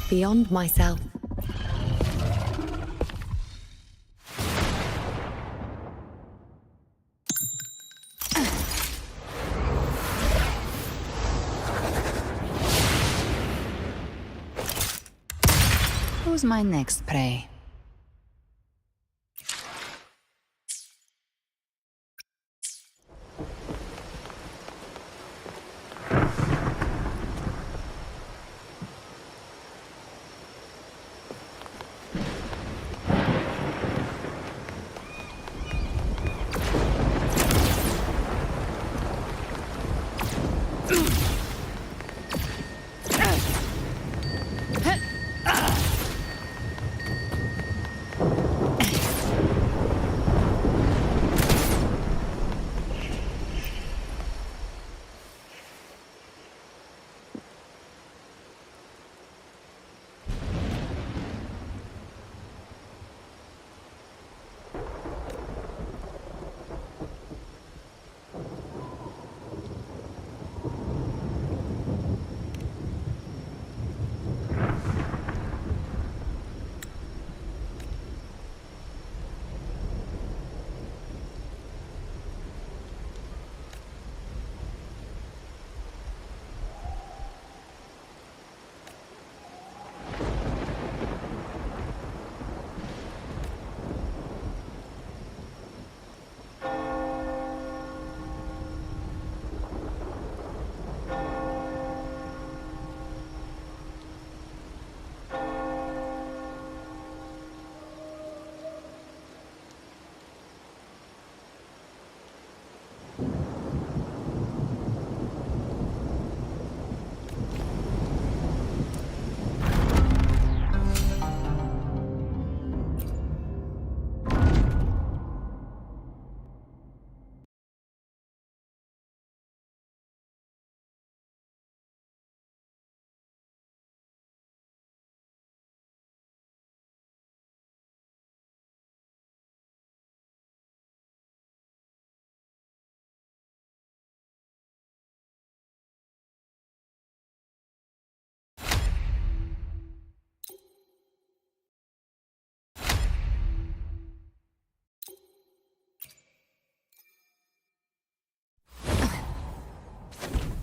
Beyond myself. Who's my next prey?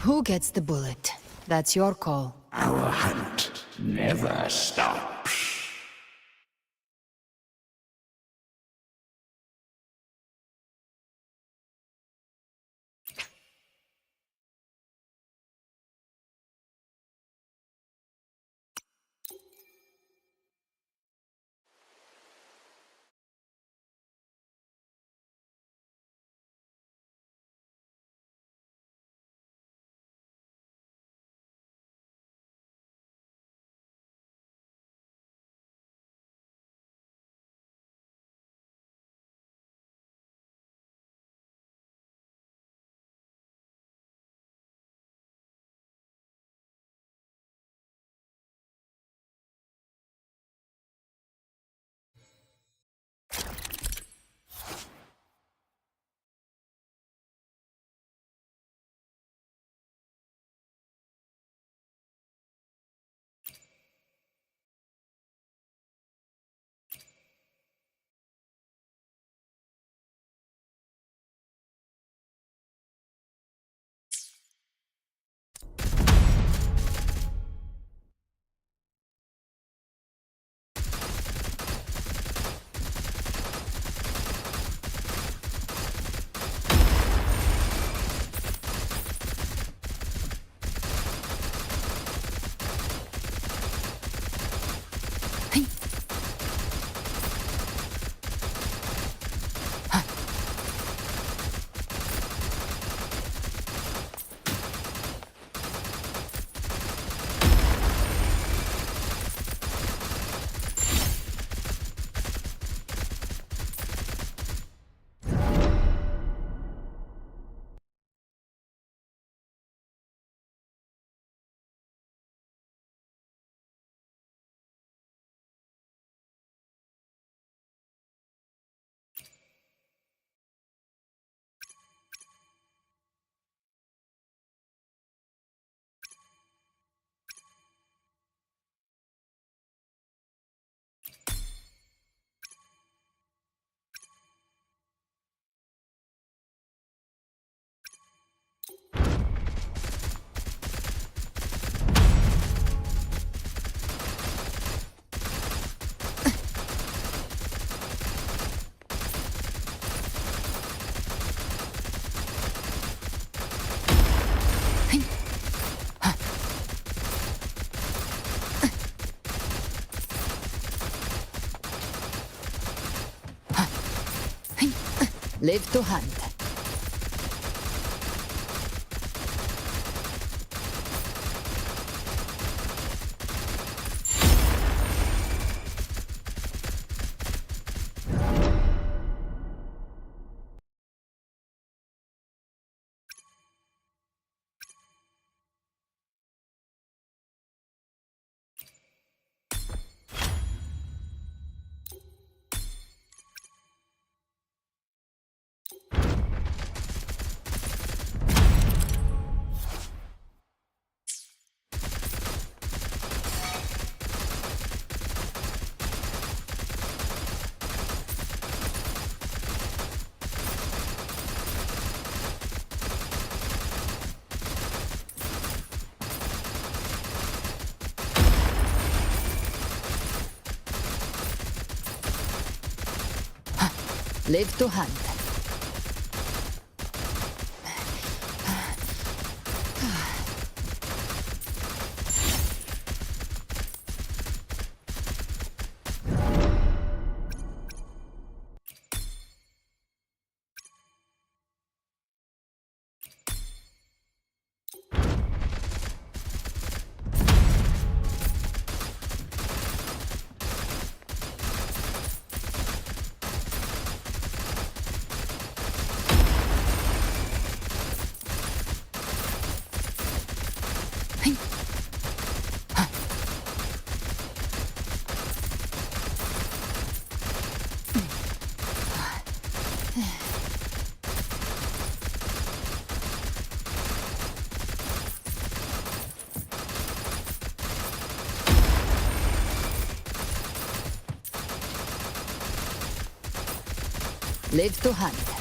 Who gets the bullet? That's your call. Our hunt never stops. Live to hunt. Live to hunt. Live to hunt.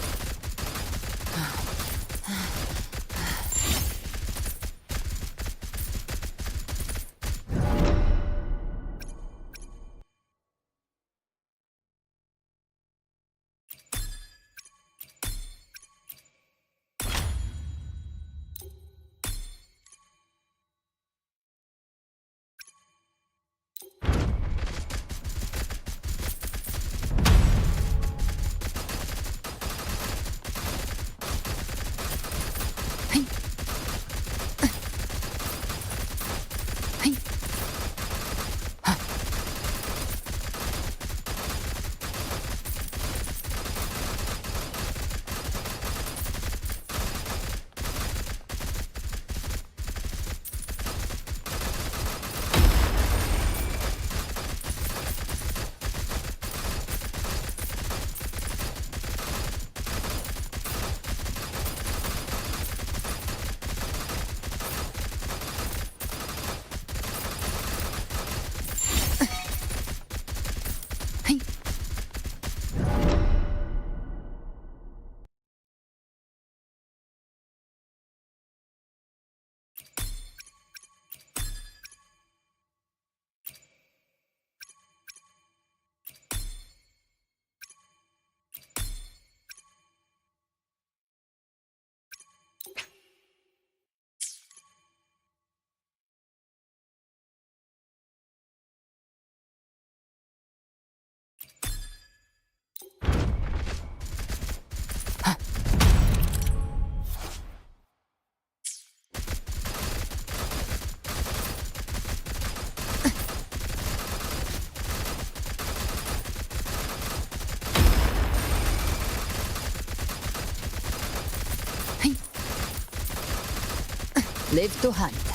Live to hunt.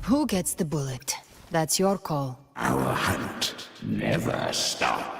Who gets the bullet? That's your call. Our hunt never stops.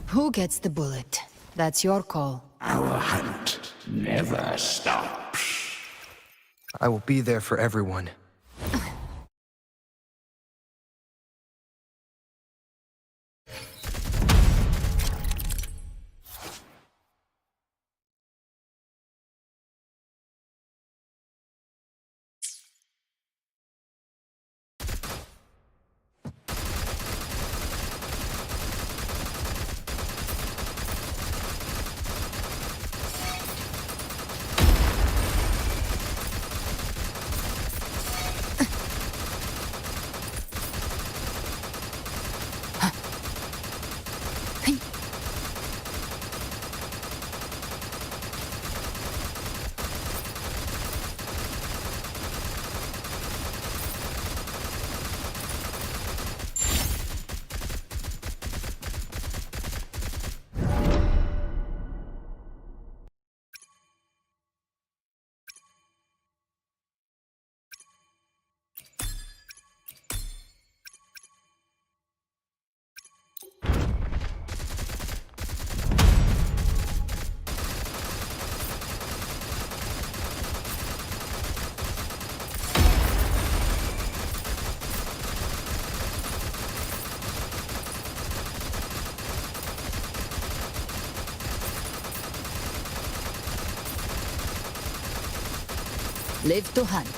Who gets the bullet? That's your call. Our hunt never stops. I will be there for everyone. Live to hunt.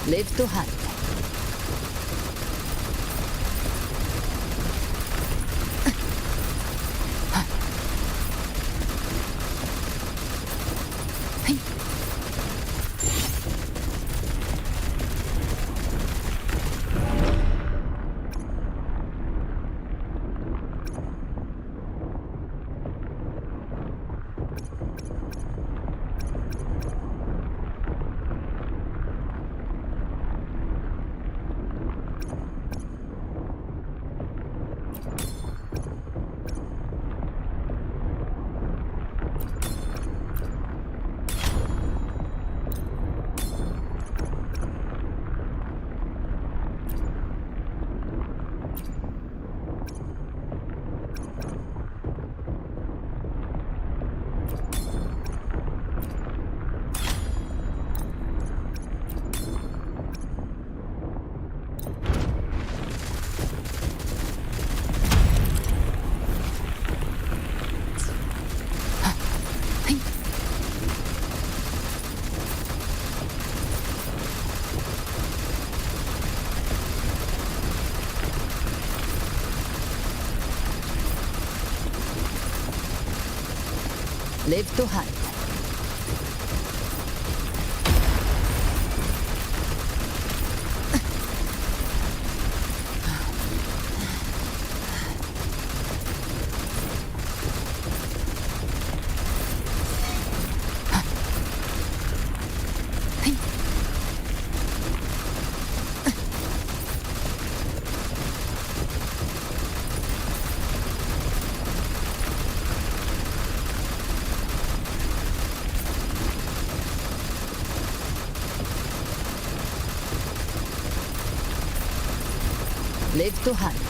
Live to hunt. Live to hunt. Live to hunt.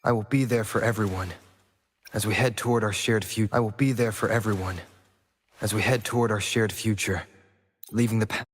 I will be there for everyone. As we head toward our shared future, I will be there for everyone. As we head toward our shared future, leaving the past.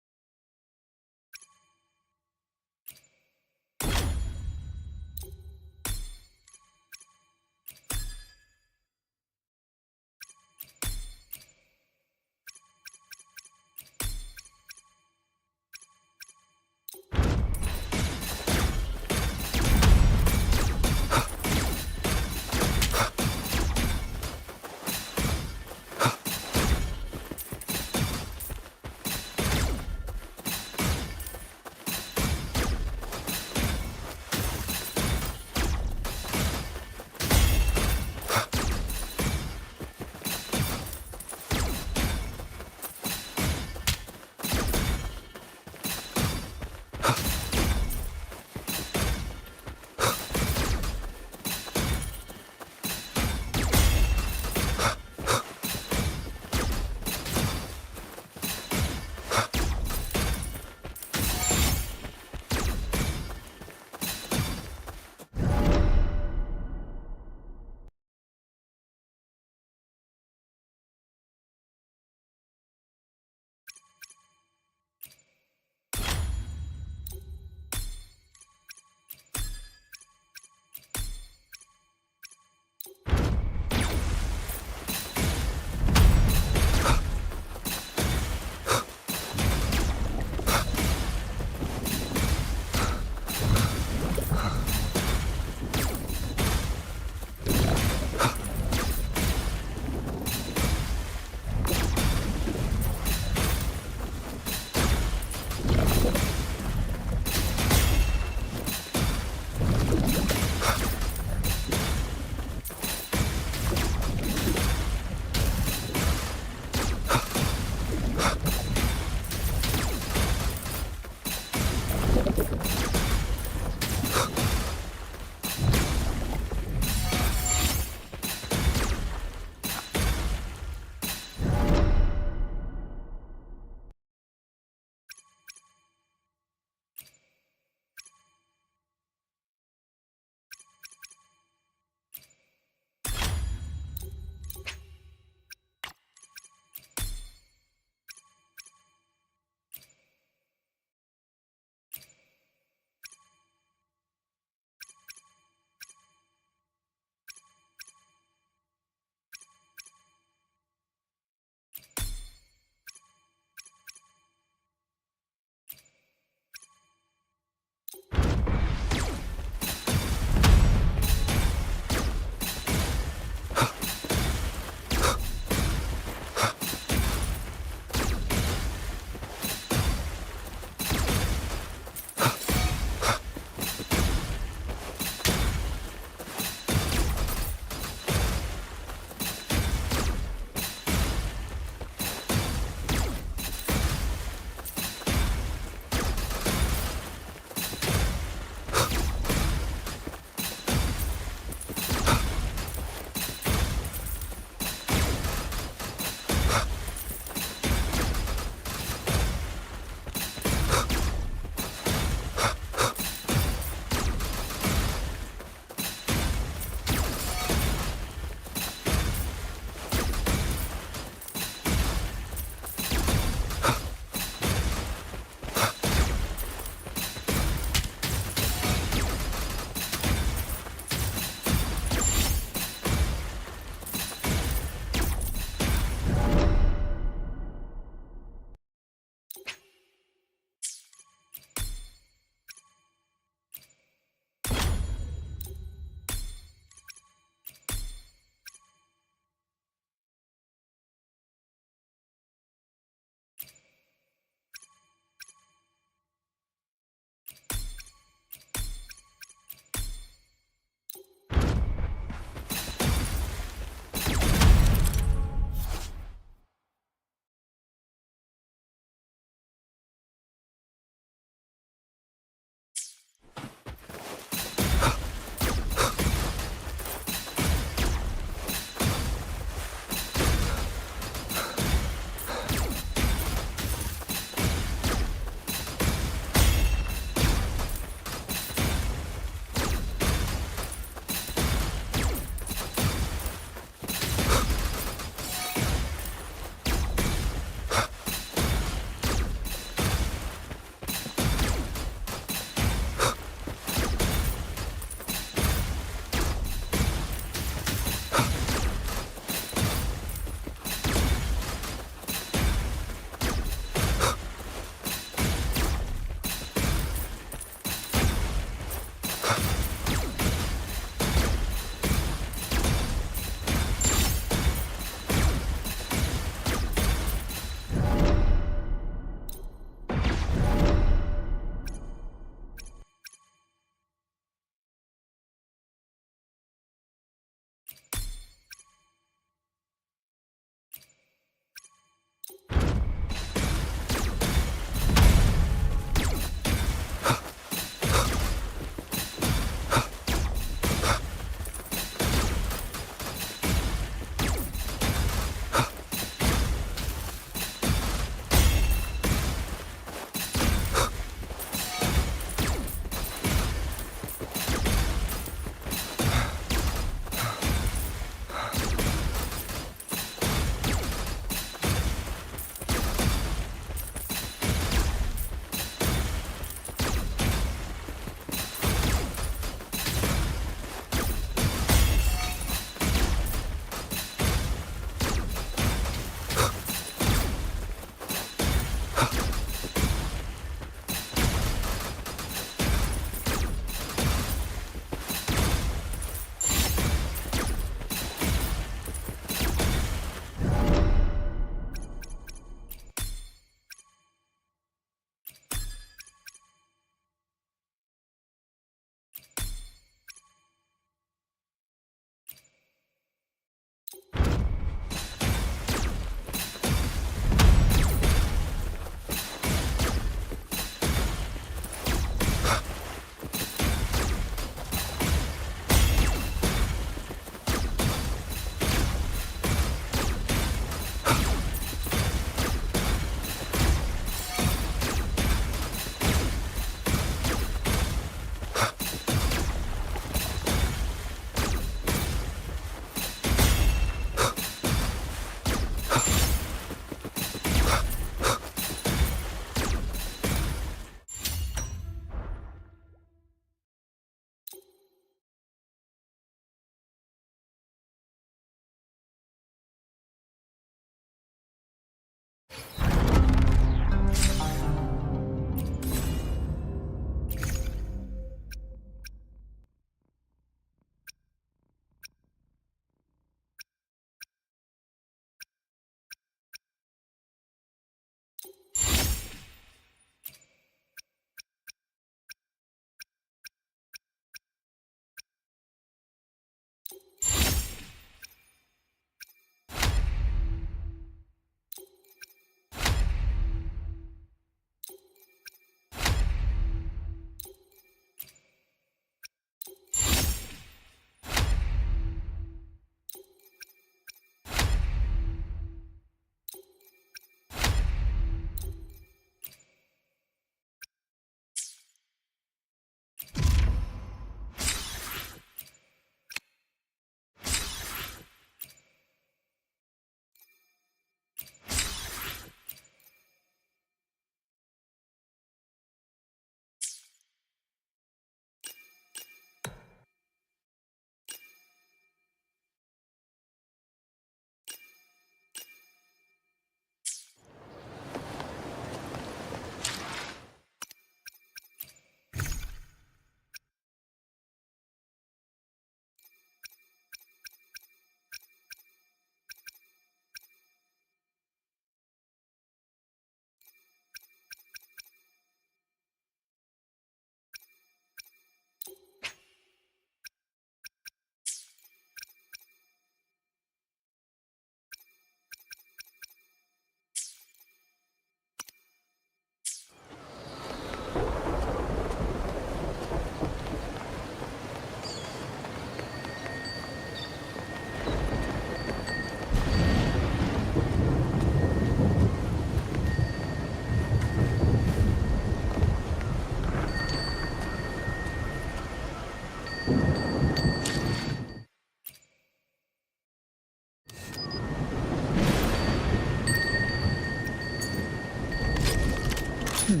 Ever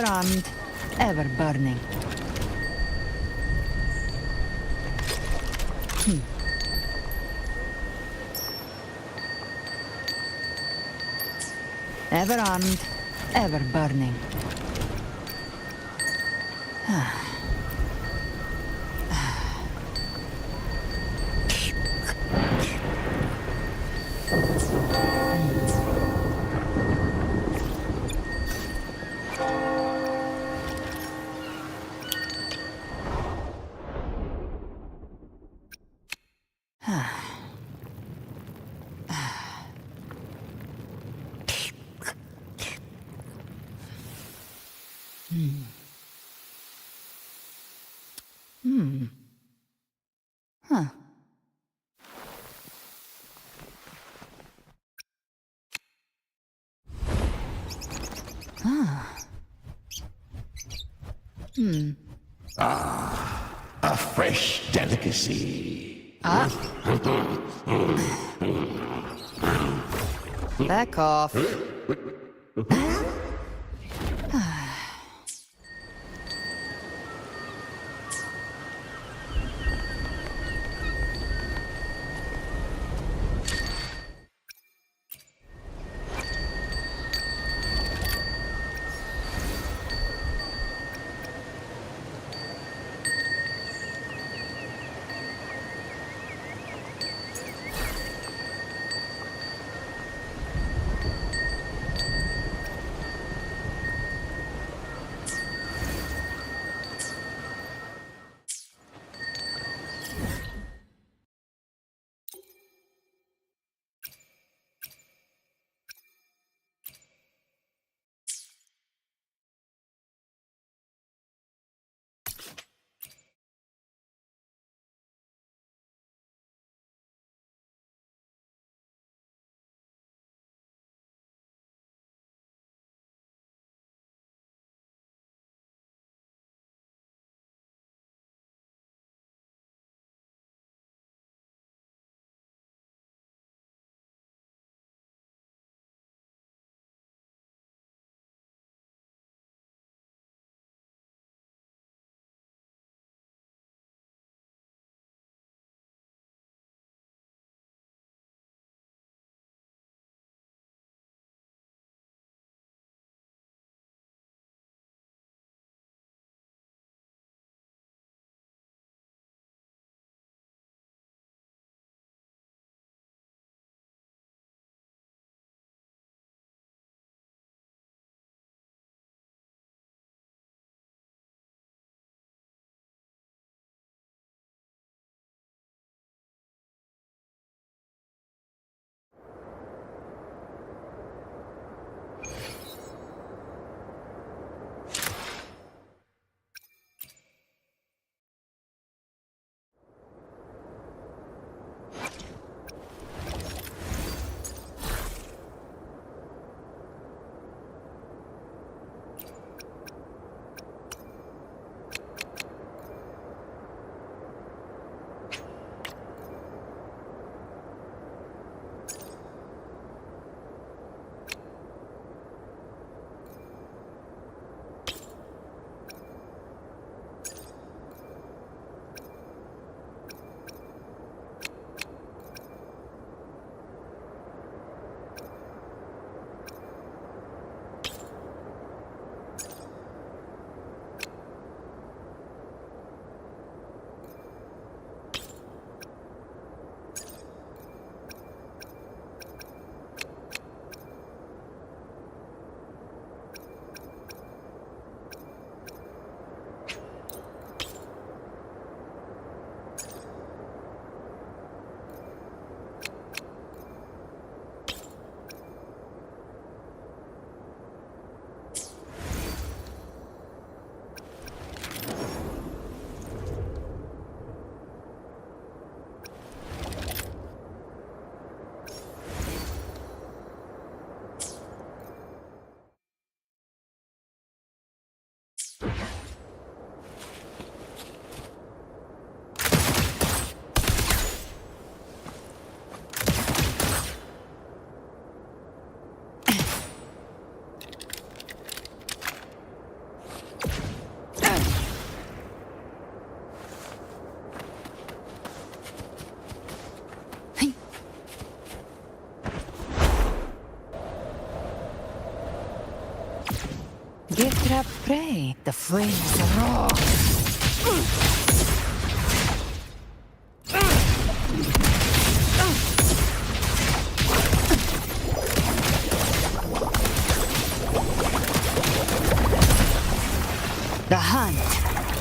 armed, ever burning. Ever armed, ever burning. Huh. A fresh delicacy. Back off. prey. The flames roar. The hunt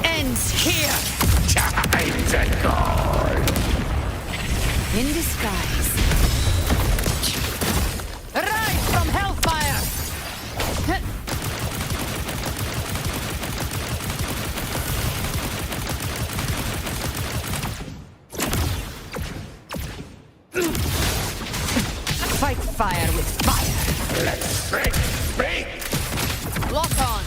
ends here. Time to go. In disguise. Rise from hellfire! Fight fire with fire! Let's break. Lock on!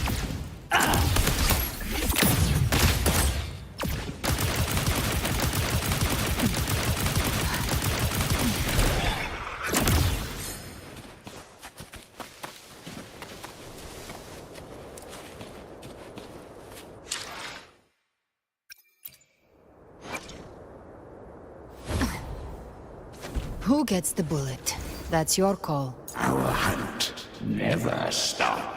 Who gets the bullet? That's your call. Our hunt never stops.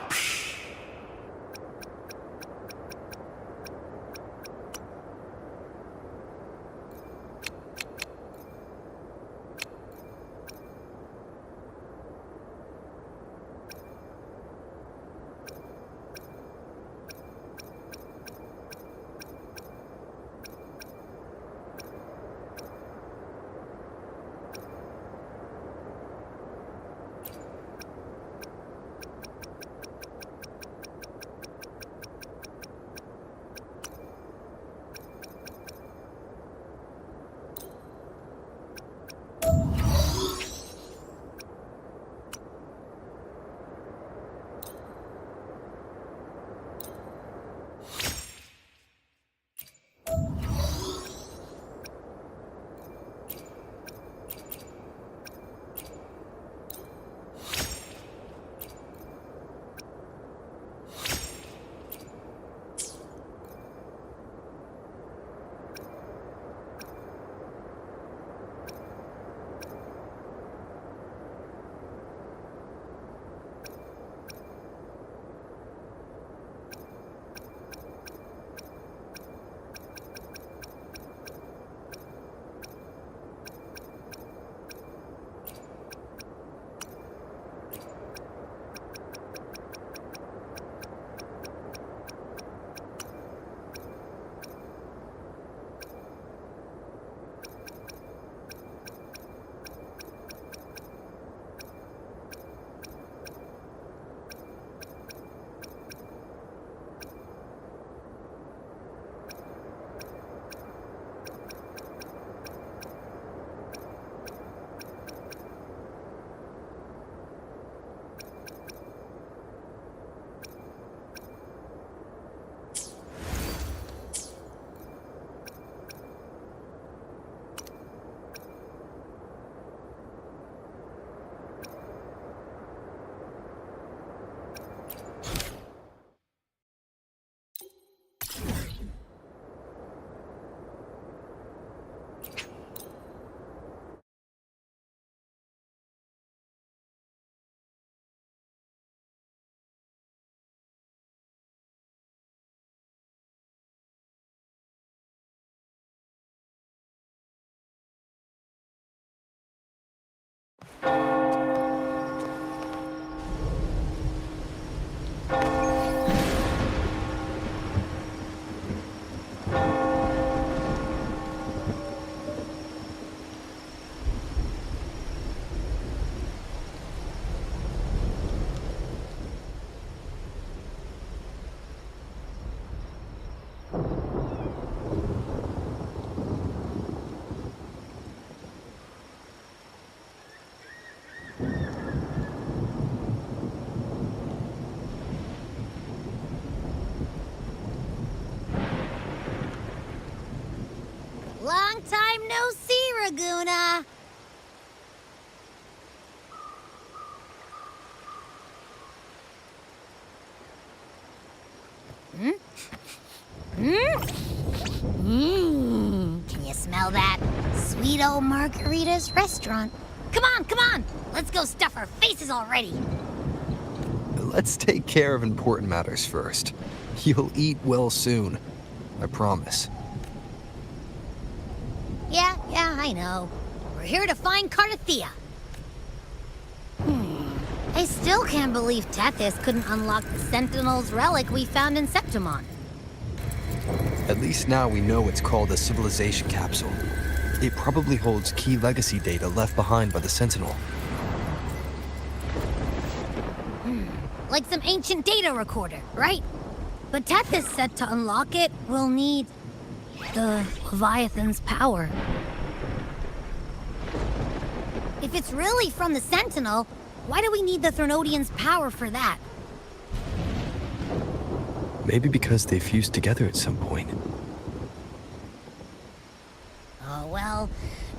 Long time no see, Raguna. Can you smell that? Sweet old Margarita's restaurant. Come on, come on! Let's go stuff our faces already. Let's take care of important matters first. You'll eat well soon. I promise. Yeah, I know. We're here to find Cardathea. I still can't believe Tethys couldn't unlock the Sentinel's relic we found in Septimon. At least now we know it's called a civilization capsule. It probably holds key legacy data left behind by the Sentinel. Like some ancient data recorder, right? But Tethys said to unlock it, we'll need the Leviathan's power. If it's really from the Sentinel, why do we need the Threnodian's power for that? Maybe because they fused together at some point. Oh, well,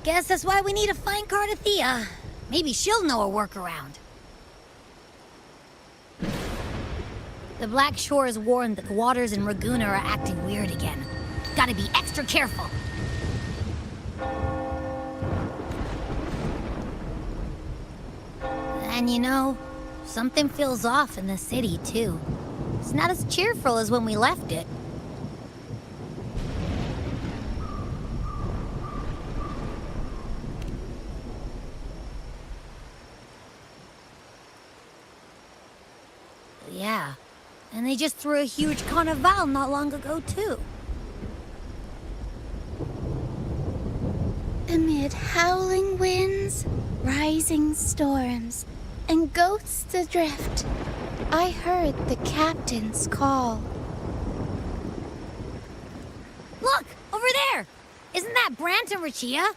guess that's why we need to find Cardathea. Maybe she'll know a workaround. The Black Shore has warned that the waters in Raguna are acting weird again. Gotta be extra careful. And you know, something feels off in the city, too. It's not as cheerful as when we left it. Yeah, and they just threw a huge carnival not long ago, too. Amid howling winds, rising storms, and ghosts adrift, I heard the captain's call. Look! Over there! Isn't that Brant and Rachia?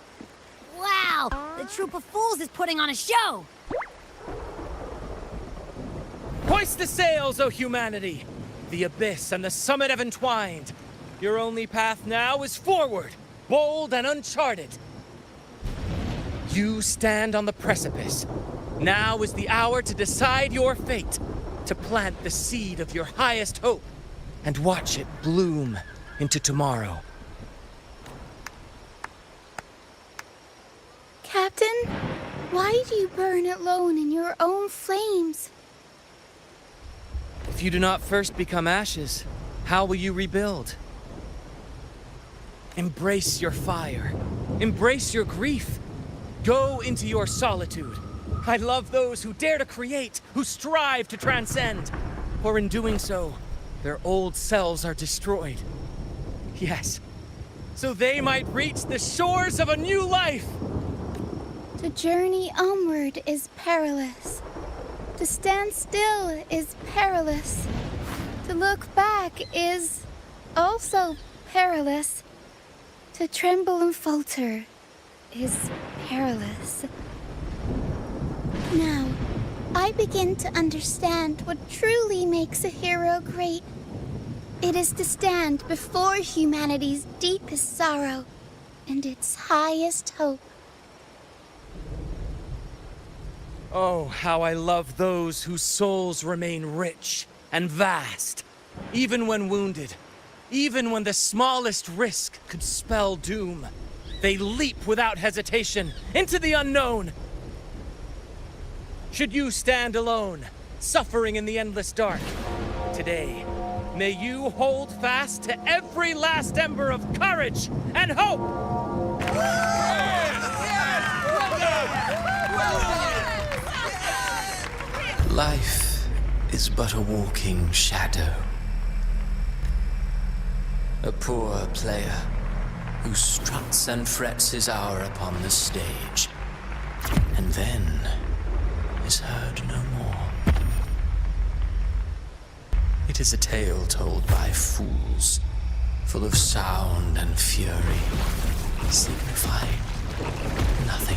Wow! The troop of fools is putting on a show! Hoist the sails, O humanity! The abyss and the summit have entwined. Your only path now is forward, bold and uncharted. You stand on the precipice. Now is the hour to decide your fate, to plant the seed of your highest hope, and watch it bloom into tomorrow. Captain, why do you burn alone in your own flames? If you do not first become ashes, how will you rebuild? Embrace your fire. Embrace your grief. Go into your solitude. I love those who dare to create, who strive to transcend. For in doing so, their old selves are destroyed. Yes, so they might reach the shores of a new life. To journey onward is perilous. To stand still is perilous. To look back is also perilous. To tremble and falter is perilous. Now, I begin to understand what truly makes a hero great. It is to stand before humanity's deepest sorrow and its highest hope. Oh, how I love those whose souls remain rich and vast, even when wounded, even when the smallest risk could spell doom. They leap without hesitation into the unknown. Should you stand alone, suffering in the endless dark, today, may you hold fast to every last ember of courage and hope! Life is but a walking shadow. A poor player who struts and frets his hour upon the stage, and then is heard no more. It is a tale told by fools, full of sound and fury, signifying nothing.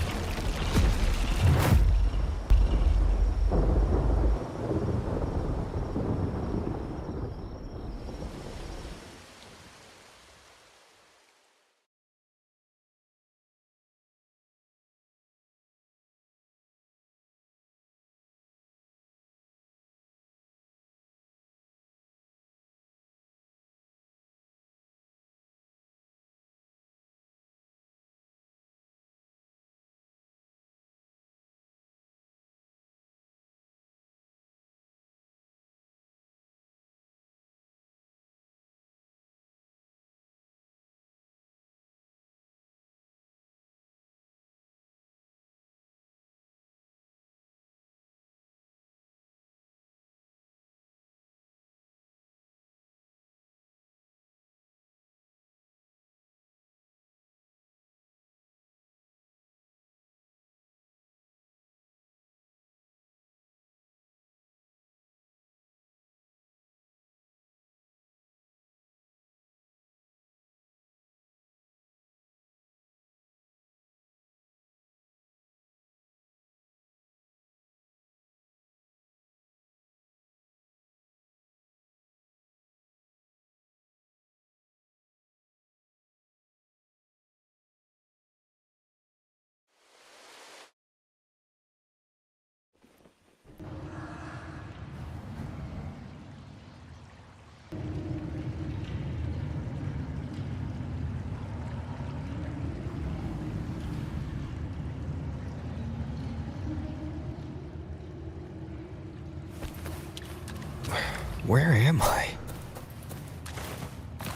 Where am I?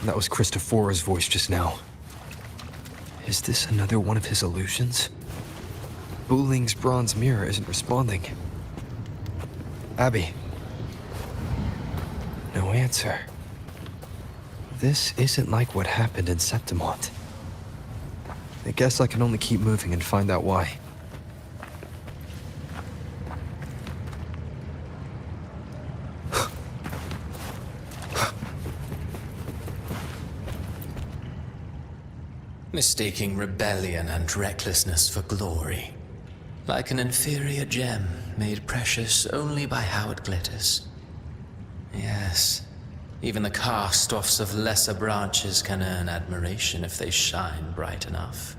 That was Christophora's voice just now. Is this another one of his illusions? Buling's bronze mirror isn't responding. Abby. No answer. This isn't like what happened in Septimont. I guess I can only keep moving and find out why. Mistaking rebellion and recklessness for glory. Like an inferior gem made precious only by how it glitters. Yes, even the cast-offs of lesser branches can earn admiration if they shine bright enough.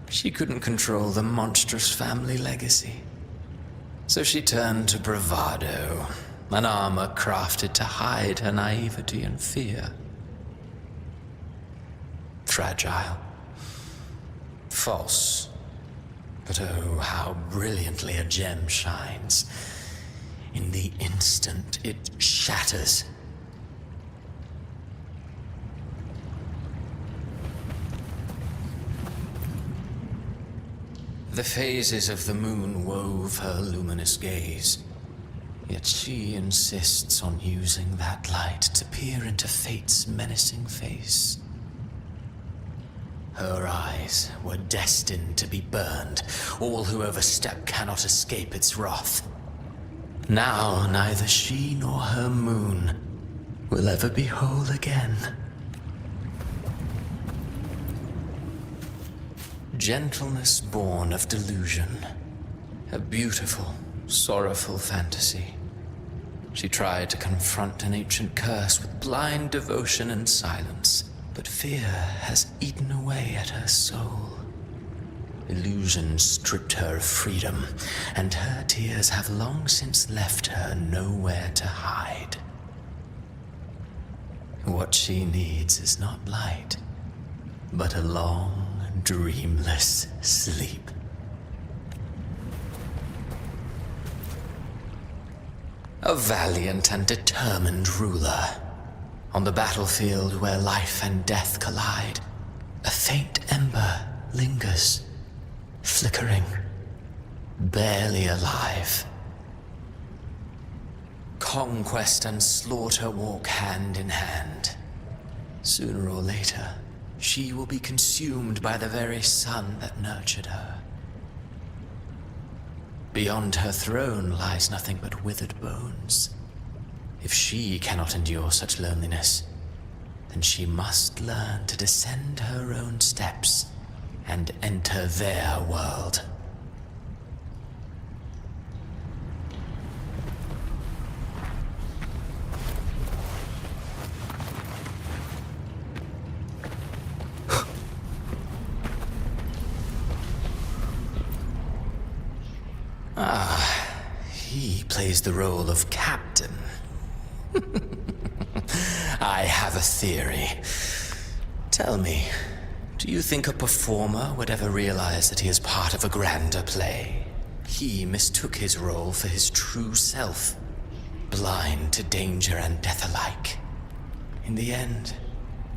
She couldn't control the monstrous family legacy. So she turned to bravado, an armor crafted to hide her naivety and fear. Fragile. False. But oh, how brilliantly a gem shines. In the instant it shatters. The phases of the moon wove her luminous gaze. Yet she insists on using that light to peer into fate's menacing face. Her eyes were destined to be burned. All who overstep cannot escape its wrath. Now neither she nor her moon will ever be whole again. Gentleness born of delusion. A beautiful, sorrowful fantasy. She tried to confront an ancient curse with blind devotion and silence. But fear has eaten away at her soul. Illusion stripped her of freedom, and her tears have long since left her nowhere to hide. What she needs is not light, but a long, dreamless sleep. A valiant and determined ruler. On the battlefield where life and death collide, a faint ember lingers, flickering, barely alive. Conquest and slaughter walk hand in hand. Sooner or later, she will be consumed by the very sun that nurtured her. Beyond her throne lies nothing but withered bones. If she cannot endure such loneliness, then she must learn to descend her own steps and enter their world. He plays the role of captain. I have a theory. Tell me, do you think a performer would ever realize that he is part of a grander play? He mistook his role for his true self, blind to danger and death alike. In the end,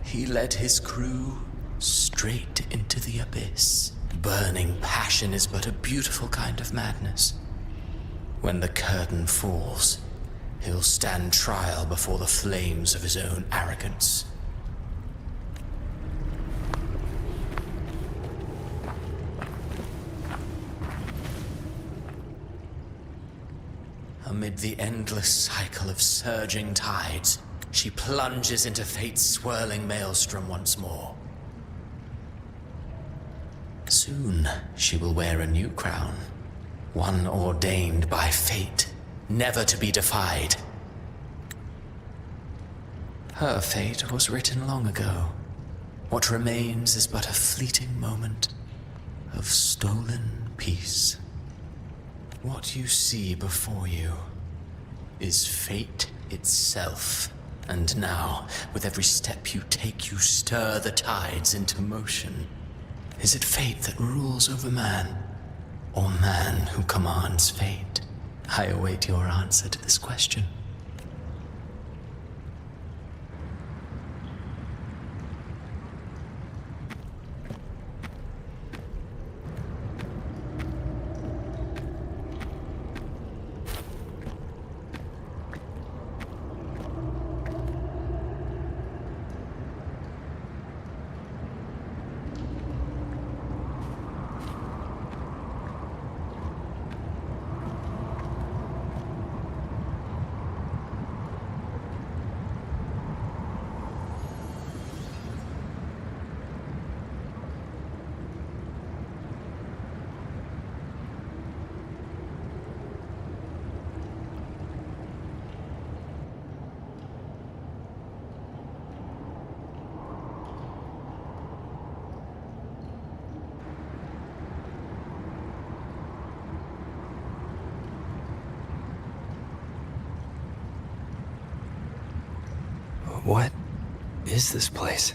he led his crew straight into the abyss. Burning passion is but a beautiful kind of madness. When the curtain falls, he'll stand trial before the flames of his own arrogance. Amid the endless cycle of surging tides, she plunges into fate's swirling maelstrom once more. Soon, she will wear a new crown, one ordained by fate, never to be defied. Her fate was written long ago. What remains is but a fleeting moment of stolen peace. What you see before you is fate itself. And now, with every step you take, you stir the tides into motion. Is it fate that rules over man, or man who commands fate? I await your answer to this question. What is this place?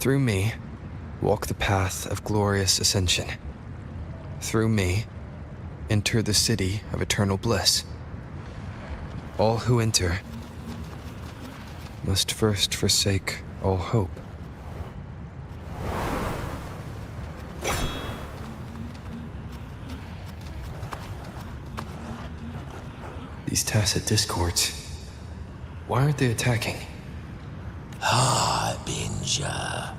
Through me, walk the path of glorious ascension. Through me, enter the city of eternal bliss. All who enter must first forsake all hope. These tacit discords, why aren't they attacking? Harbinger,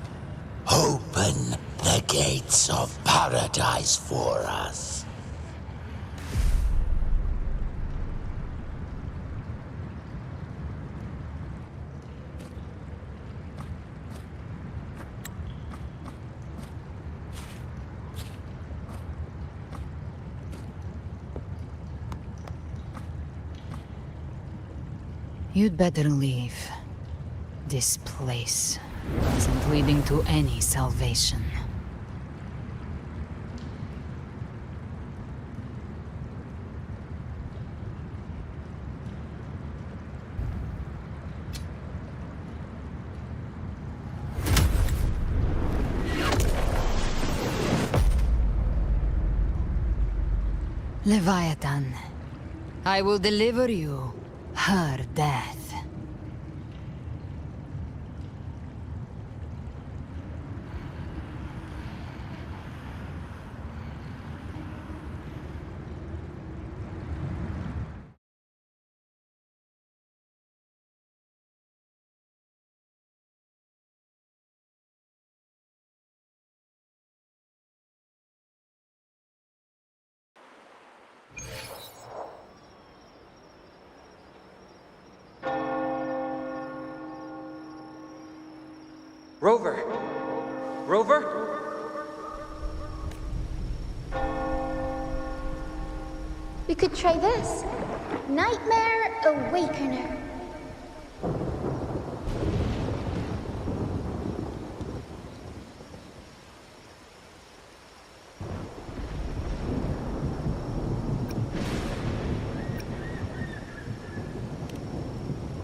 open the gates of paradise for us. You'd better leave. This place isn't leading to any salvation. Leviathan, I will deliver you her death. Rover! Rover? We could try this. Nightmare Awakener.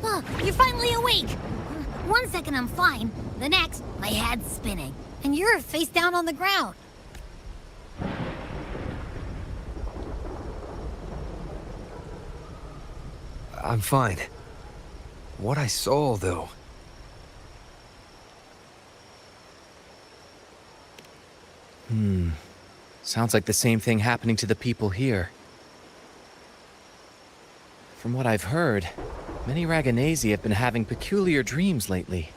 Oh, you're finally awake! 1 second I'm fine. The next, my head's spinning. And you're face down on the ground. I'm fine. What I saw, though. Sounds like the same thing happening to the people here. From what I've heard, many Raganesi have been having peculiar dreams lately.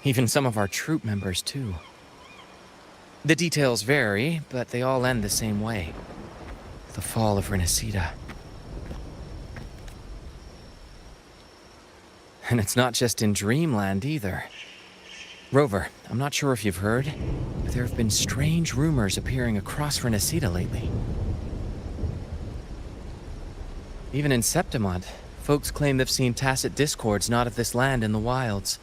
Even some of our troop members, too. The details vary, but they all end the same way. The fall of Renacida. And it's not just in Dreamland, either. Rover, I'm not sure if you've heard, but there have been strange rumors appearing across Renacida lately. Even in Septimont, folks claim they've seen tacit discords not of this land in the wilds,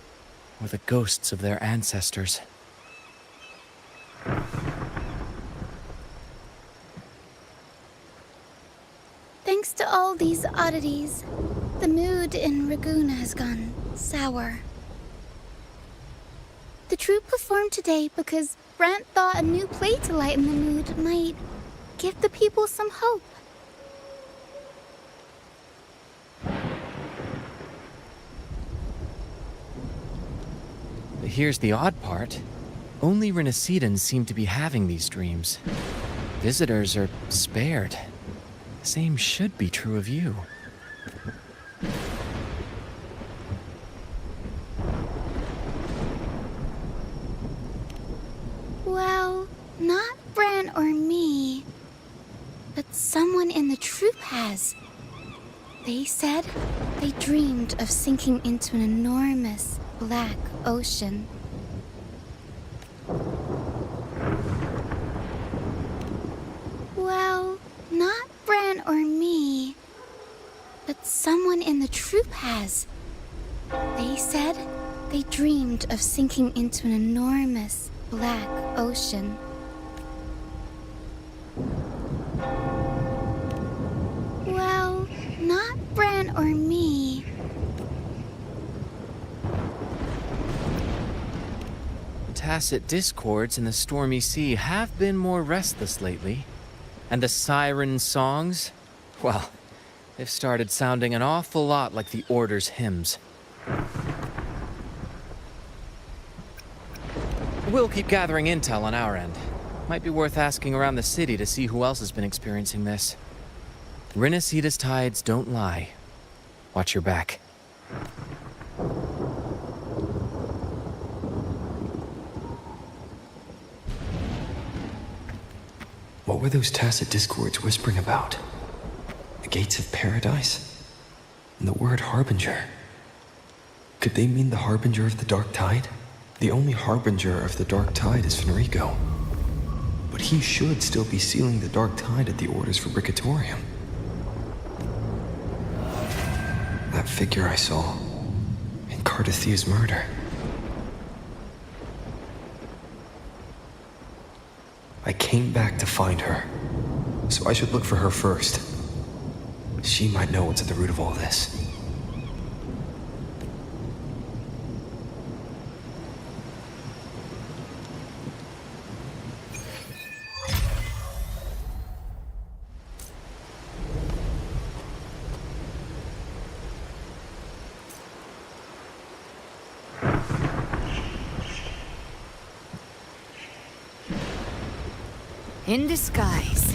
or the ghosts of their ancestors. Thanks to all these oddities, the mood in Raguna has gone sour. The troupe performed today because Brant thought a new play to lighten the mood might give the people some hope. Here's the odd part. Only Renacidans seem to be having these dreams. Visitors are spared. The same should be true of you. Well, not Bran or me, but someone in the troupe has. They said they dreamed of sinking into an enormous black ocean. Well, not Bran or me, but someone in the troupe has. They said they dreamed of sinking into an enormous black ocean. Well, not Bran or me. Tacit discords in the stormy sea have been more restless lately. And the siren songs, well, they've started sounding an awful lot like the Order's hymns. We'll keep gathering intel on our end. Might be worth asking around the city to see who else has been experiencing this. Rinasida's tides don't lie. Watch your back. What were those tacit discords whispering about? The gates of paradise? And the word harbinger? Could they mean the harbinger of the dark tide? The only harbinger of the dark tide is Fenrico. But he should still be sealing the dark tide at the Order's Fabricatorium. That figure I saw in Cardathia's murder. I came back to find her, so I should look for her first. She might know what's at the root of all this. In disguise.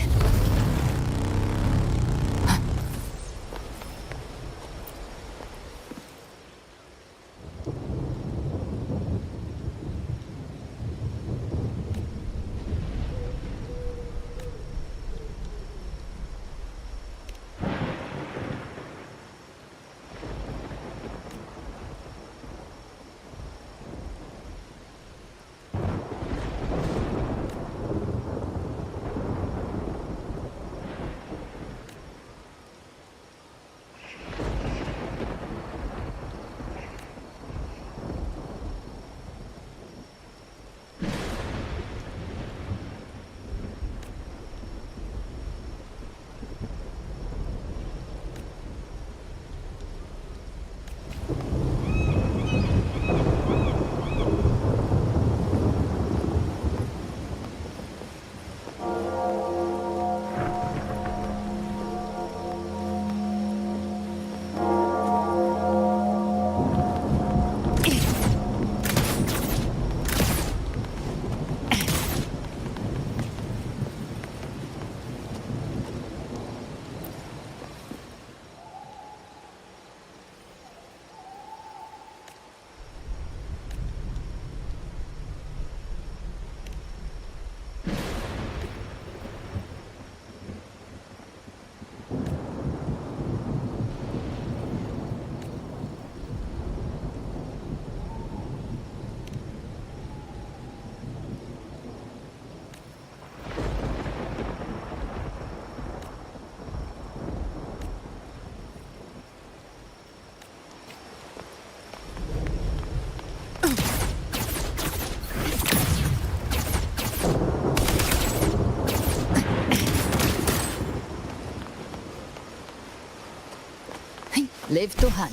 Live to hunt.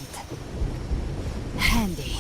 Handy.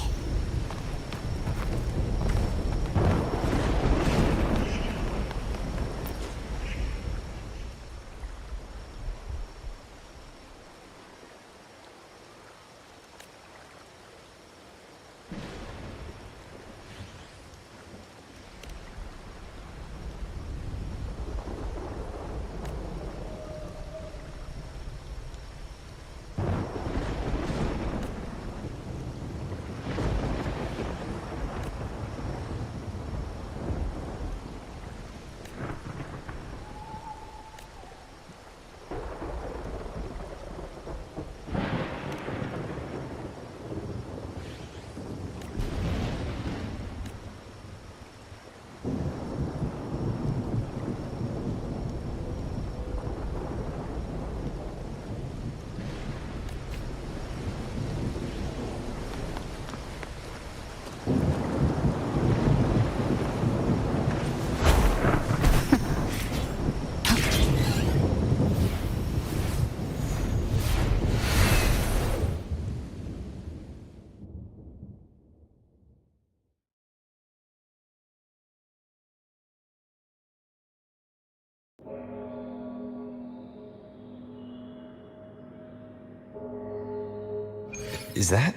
Is that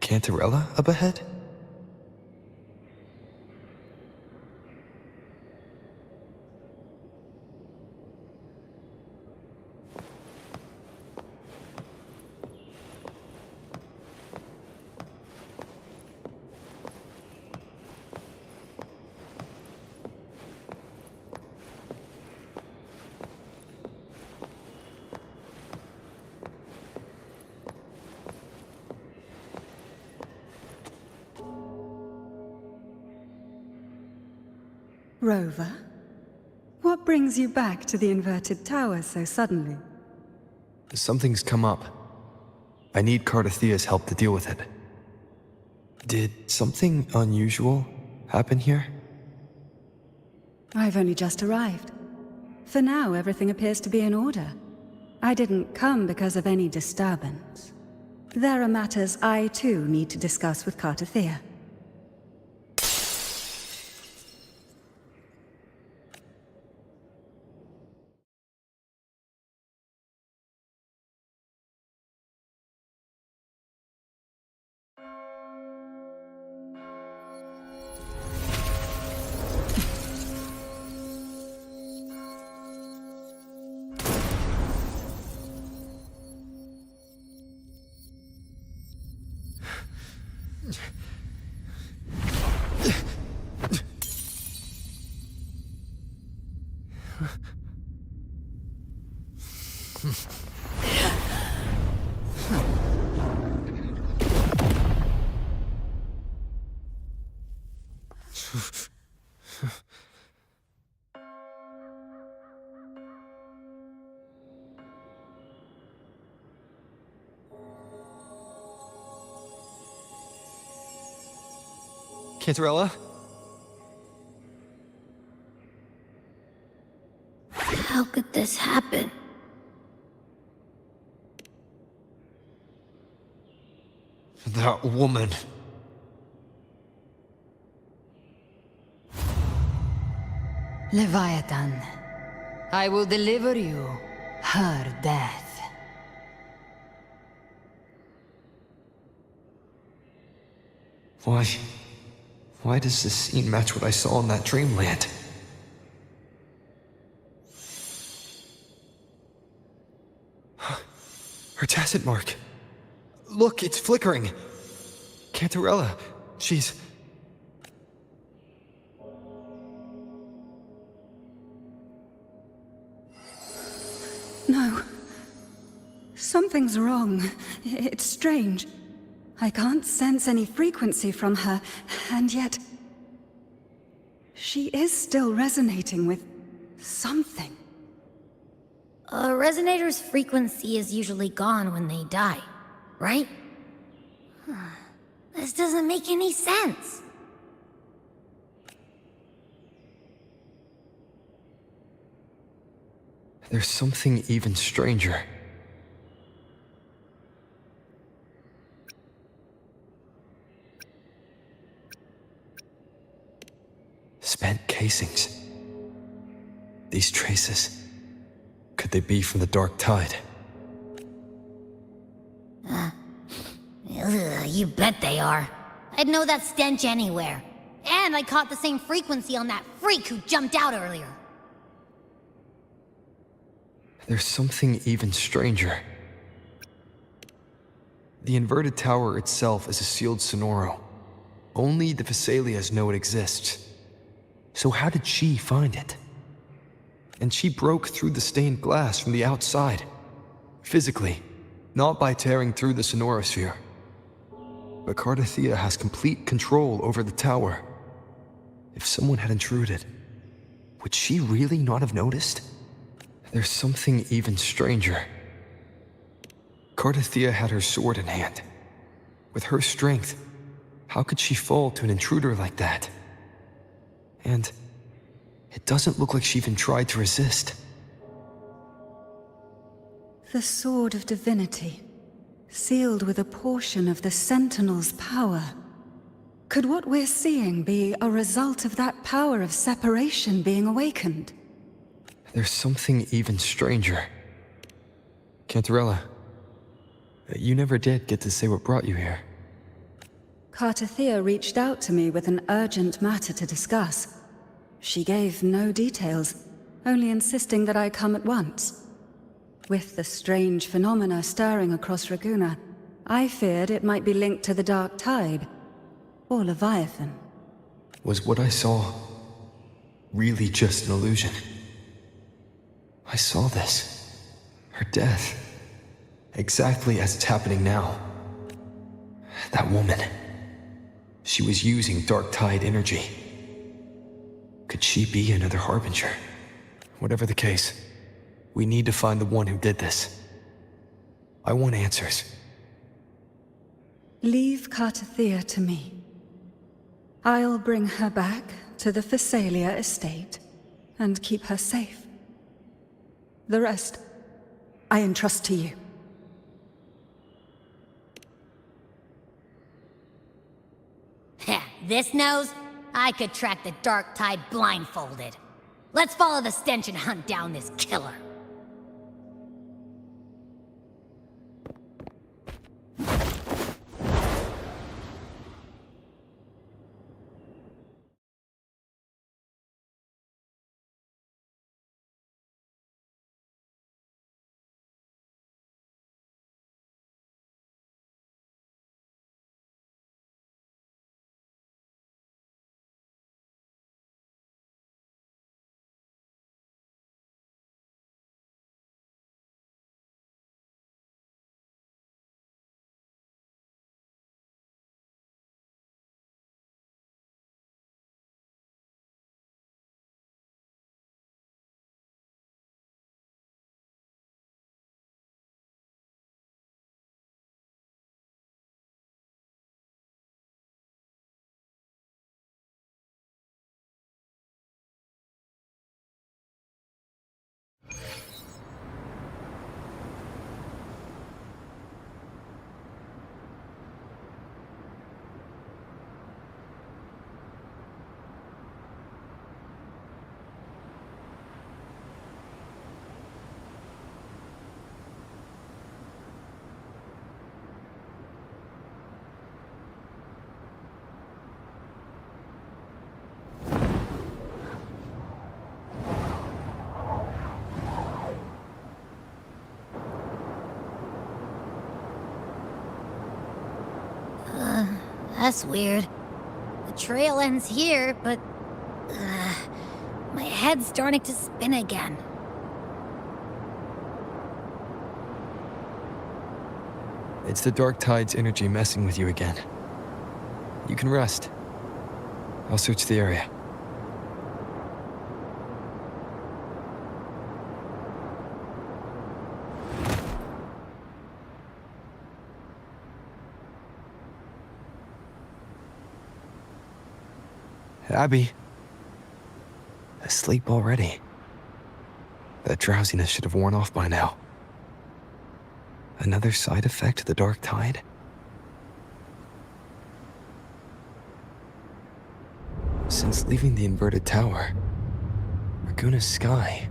Cantarella up ahead? Rover, what brings you back to the inverted tower so suddenly? Something's come up. I need Cardathea's help to deal with it. Did something unusual happen here? I've only just arrived. For now, everything appears to be in order. I didn't come because of any disturbance. There are matters I, too, need to discuss with Cardathea. Cantarella? How could this happen? That woman. Leviathan, I will deliver you her death. Why does this scene match what I saw in that dreamland? Her tacit mark. Look, it's flickering. Cantarella, she's... No. Something's wrong. It's strange. I can't sense any frequency from her, and yet... she is still resonating with something. A resonator's frequency is usually gone when they die, right? This doesn't make any sense. There's something even stranger. Spent casings. These traces. Could they be from the Dark Tide? You bet they are. I'd know that stench anywhere. And I caught the same frequency on that freak who jumped out earlier. There's something even stranger. The inverted tower itself is a sealed sonoro. Only the Vesalias know it exists. So how did she find it? And she broke through the stained glass from the outside. Physically, not by tearing through the sonorosphere. But Cardathea has complete control over the tower. If someone had intruded, would she really not have noticed? There's something even stranger. Cardathea had her sword in hand. With her strength, how could she fall to an intruder like that? And it doesn't look like she even tried to resist. The Sword of Divinity, sealed with a portion of the Sentinel's power. Could what we're seeing be a result of that power of separation being awakened? There's something even stranger. Cantarella, You never did get to say what brought you here. Cartathea reached out to me with an urgent matter to discuss. She gave no details, only insisting that I come at once. With the strange phenomena stirring across Raguna, I feared it might be linked to the Dark Tide, or Leviathan. Was what I saw really just an illusion? I saw this. Her death. Exactly as it's happening now. That woman. She was using Dark Tide energy. Could she be another Harbinger? Whatever the case, we need to find the one who did this. I want answers. Leave Cartathea to me. I'll bring her back to the Phasalia estate and keep her safe. The rest, I entrust to you. This nose? I could track the Dark Tide blindfolded. Let's follow the stench and hunt down this killer. That's weird. The trail ends here, but... my head's starting to spin again. It's the Dark Tide's energy messing with you again. You can rest. I'll search the area. Abby. Asleep already. That drowsiness should have worn off by now. Another side effect of the Dark Tide? Since leaving the inverted tower, Raguna's sky.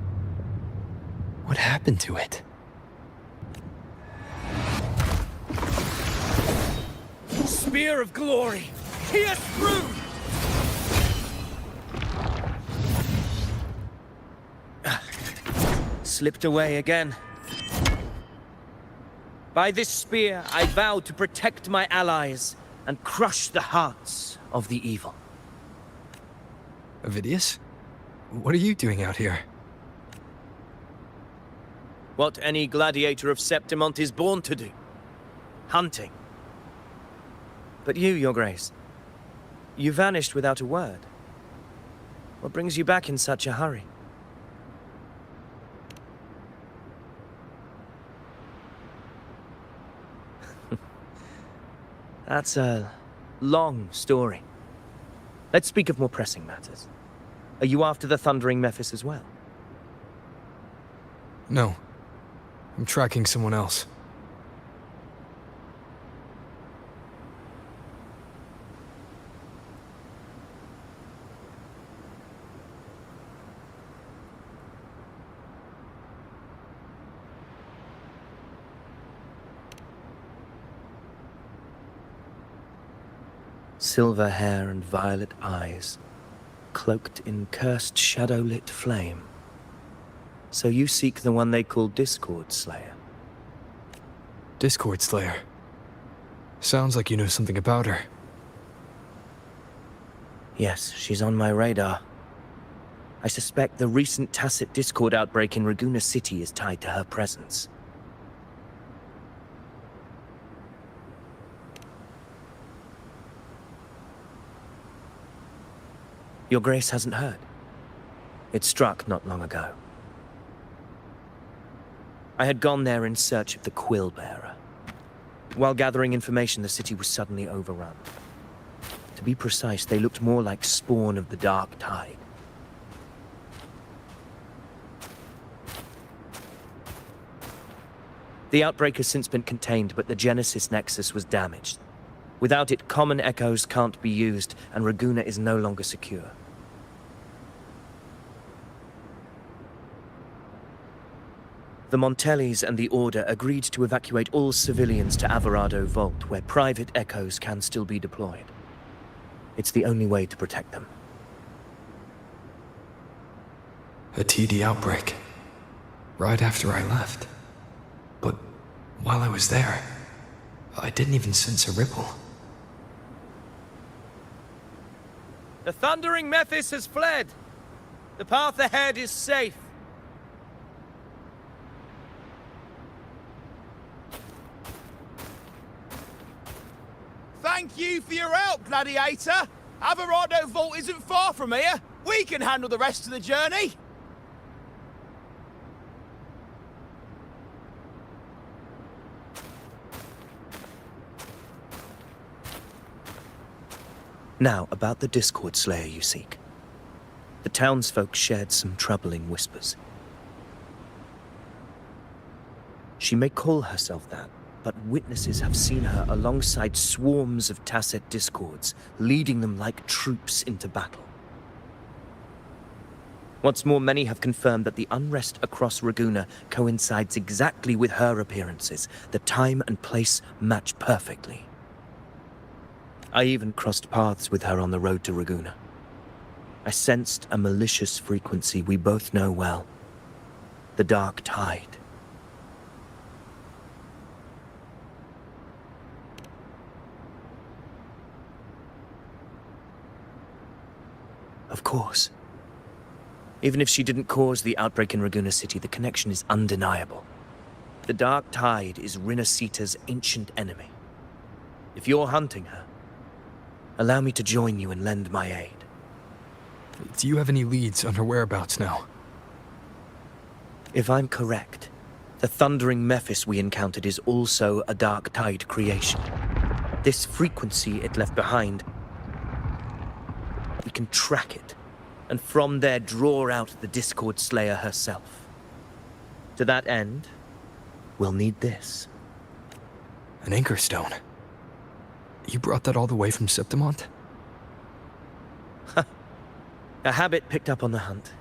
What happened to it? Spear of glory! Pierce through! Slipped away again. By this spear, I vow to protect my allies and crush the hearts of the evil. Avidius? What are you doing out here? What any gladiator of Septimont is born to do. Hunting. But you, Your Grace, you vanished without a word. What brings you back in such a hurry? That's a long story. Let's speak of more pressing matters. Are you after the Thundering Mephis as well? No. I'm tracking someone else. Silver hair and violet eyes, cloaked in cursed shadow-lit flame. So you seek the one they call Discord Slayer? Discord Slayer. Sounds like you know something about her. Yes, she's on my radar. I suspect the recent Tacit Discord outbreak in Raguna City is tied to her presence. Your Grace hasn't heard. It struck not long ago. I had gone there in search of the Quill Bearer. While gathering information, the city was suddenly overrun. To be precise, they looked more like spawn of the Dark Tide. The outbreak has since been contained, but the Genesis Nexus was damaged. Without it, common echoes can't be used, and Raguna is no longer secure. The Montellis and the Order agreed to evacuate all civilians to Alvarado Vault, where private echoes can still be deployed. It's the only way to protect them. A TD outbreak. Right after I left. But while I was there, I didn't even sense a ripple. The Thundering Mephis has fled! The path ahead is safe. Thank you for your help, Gladiator! Alvarado Vault isn't far from here. We can handle the rest of the journey. Now, about the Discord Slayer you seek. The townsfolk shared some troubling whispers. She may call herself that, but witnesses have seen her alongside swarms of Tacit Discords, leading them like troops into battle. What's more, many have confirmed that the unrest across Raguna coincides exactly with her appearances. The time and place match perfectly. I even crossed paths with her on the road to Raguna. I sensed a malicious frequency we both know well. The Dark Tide. Of course. Even if she didn't cause the outbreak in Raguna City, the connection is undeniable. The Dark Tide is Rinasita's ancient enemy. If you're hunting her, allow me to join you and lend my aid. Do you have any leads on her whereabouts now? If I'm correct, the Thundering Mephis we encountered is also a Dark Tide creation. This frequency it left behind, we can track it, and from there draw out the Discord Slayer herself. To that end, we'll need this. An anchor stone. You brought that all the way from Septimont? A habit picked up on the hunt.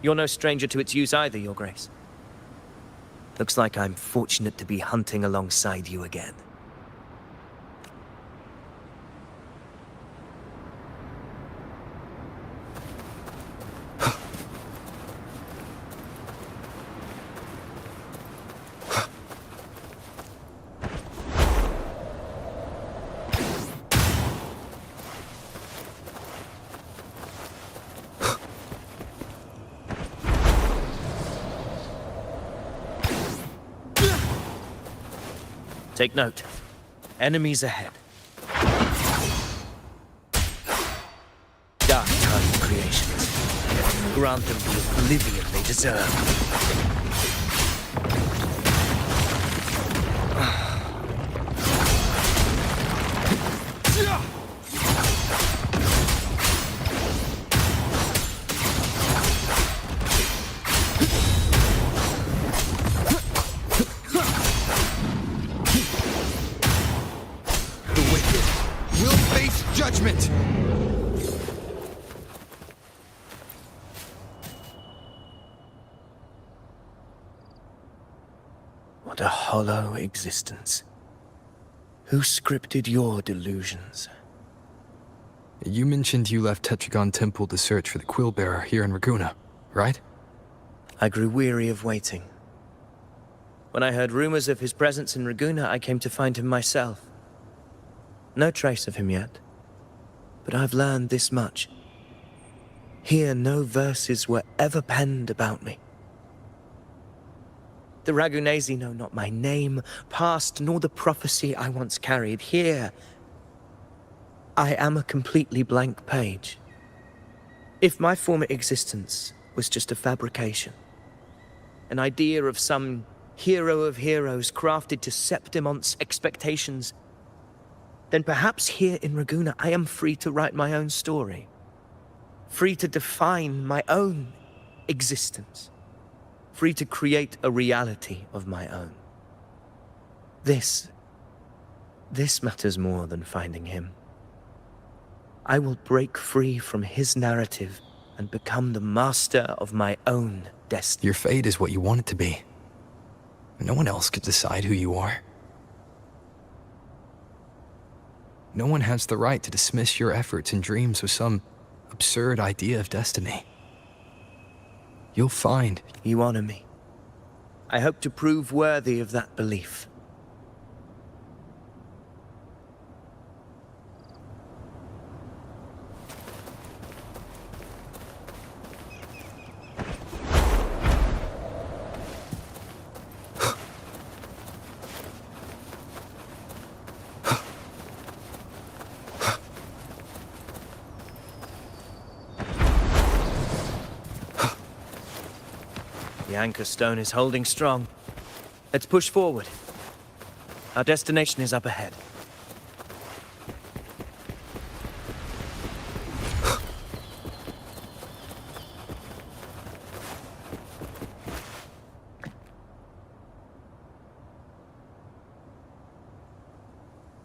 You're no stranger to its use either, Your Grace. Looks like I'm fortunate to be hunting alongside you again. Take note. Enemies ahead. Dark Tide creations. Grant them the oblivion they deserve. Judgment! What a hollow existence. Who scripted your delusions? You mentioned you left Tetragon Temple to search for the Quill Bearer here in Raguna, right? I grew weary of waiting. When I heard rumors of his presence in Raguna, I came to find him myself. No trace of him yet, but I've learned this much. Here, no verses were ever penned about me. The Ragunesi know not my name, past, nor the prophecy I once carried. Here, I am a completely blank page. If my former existence was just a fabrication, an idea of some hero of heroes crafted to Septimont's expectations, then perhaps here in Raguna I am free to write my own story. Free to define my own existence. Free to create a reality of my own. This matters more than finding him. I will break free from his narrative and become the master of my own destiny. Your fate is what you want it to be. No one else could decide who you are. No one has the right to dismiss your efforts and dreams with some absurd idea of destiny. You'll find. You honor me. I hope to prove worthy of that belief. The anchor stone is holding strong. Let's push forward. Our destination is up ahead.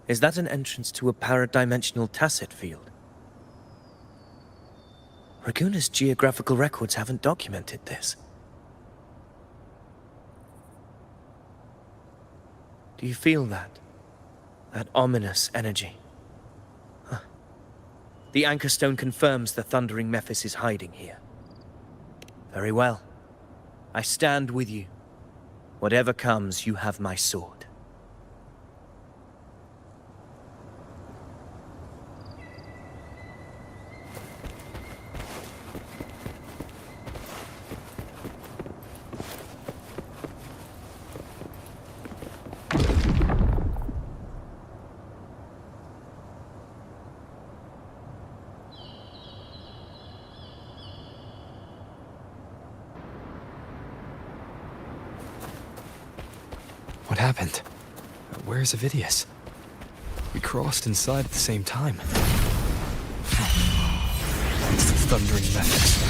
Is that an entrance to a paradimensional tacit field? Raguna's geographical records haven't documented this. Do you feel that? That ominous energy? Huh. The anchor stone confirms the thundering Mephis is hiding here. Very well. I stand with you. Whatever comes, you have my sword. What happened? Where's Avidius? We crossed inside at the same time. It's the thundering Mephis.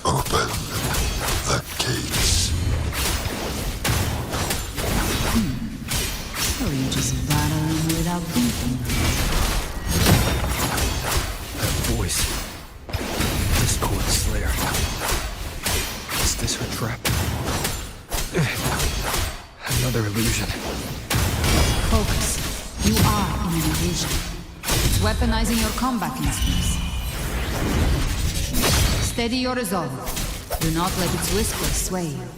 Open the gates. So you just battling without thinking. That voice. Discord Slayer. Is this her trap? Another illusion. Focus. You are in an illusion. It's weaponizing your combat instincts. Steady your resolve. Do not let its whispers sway you.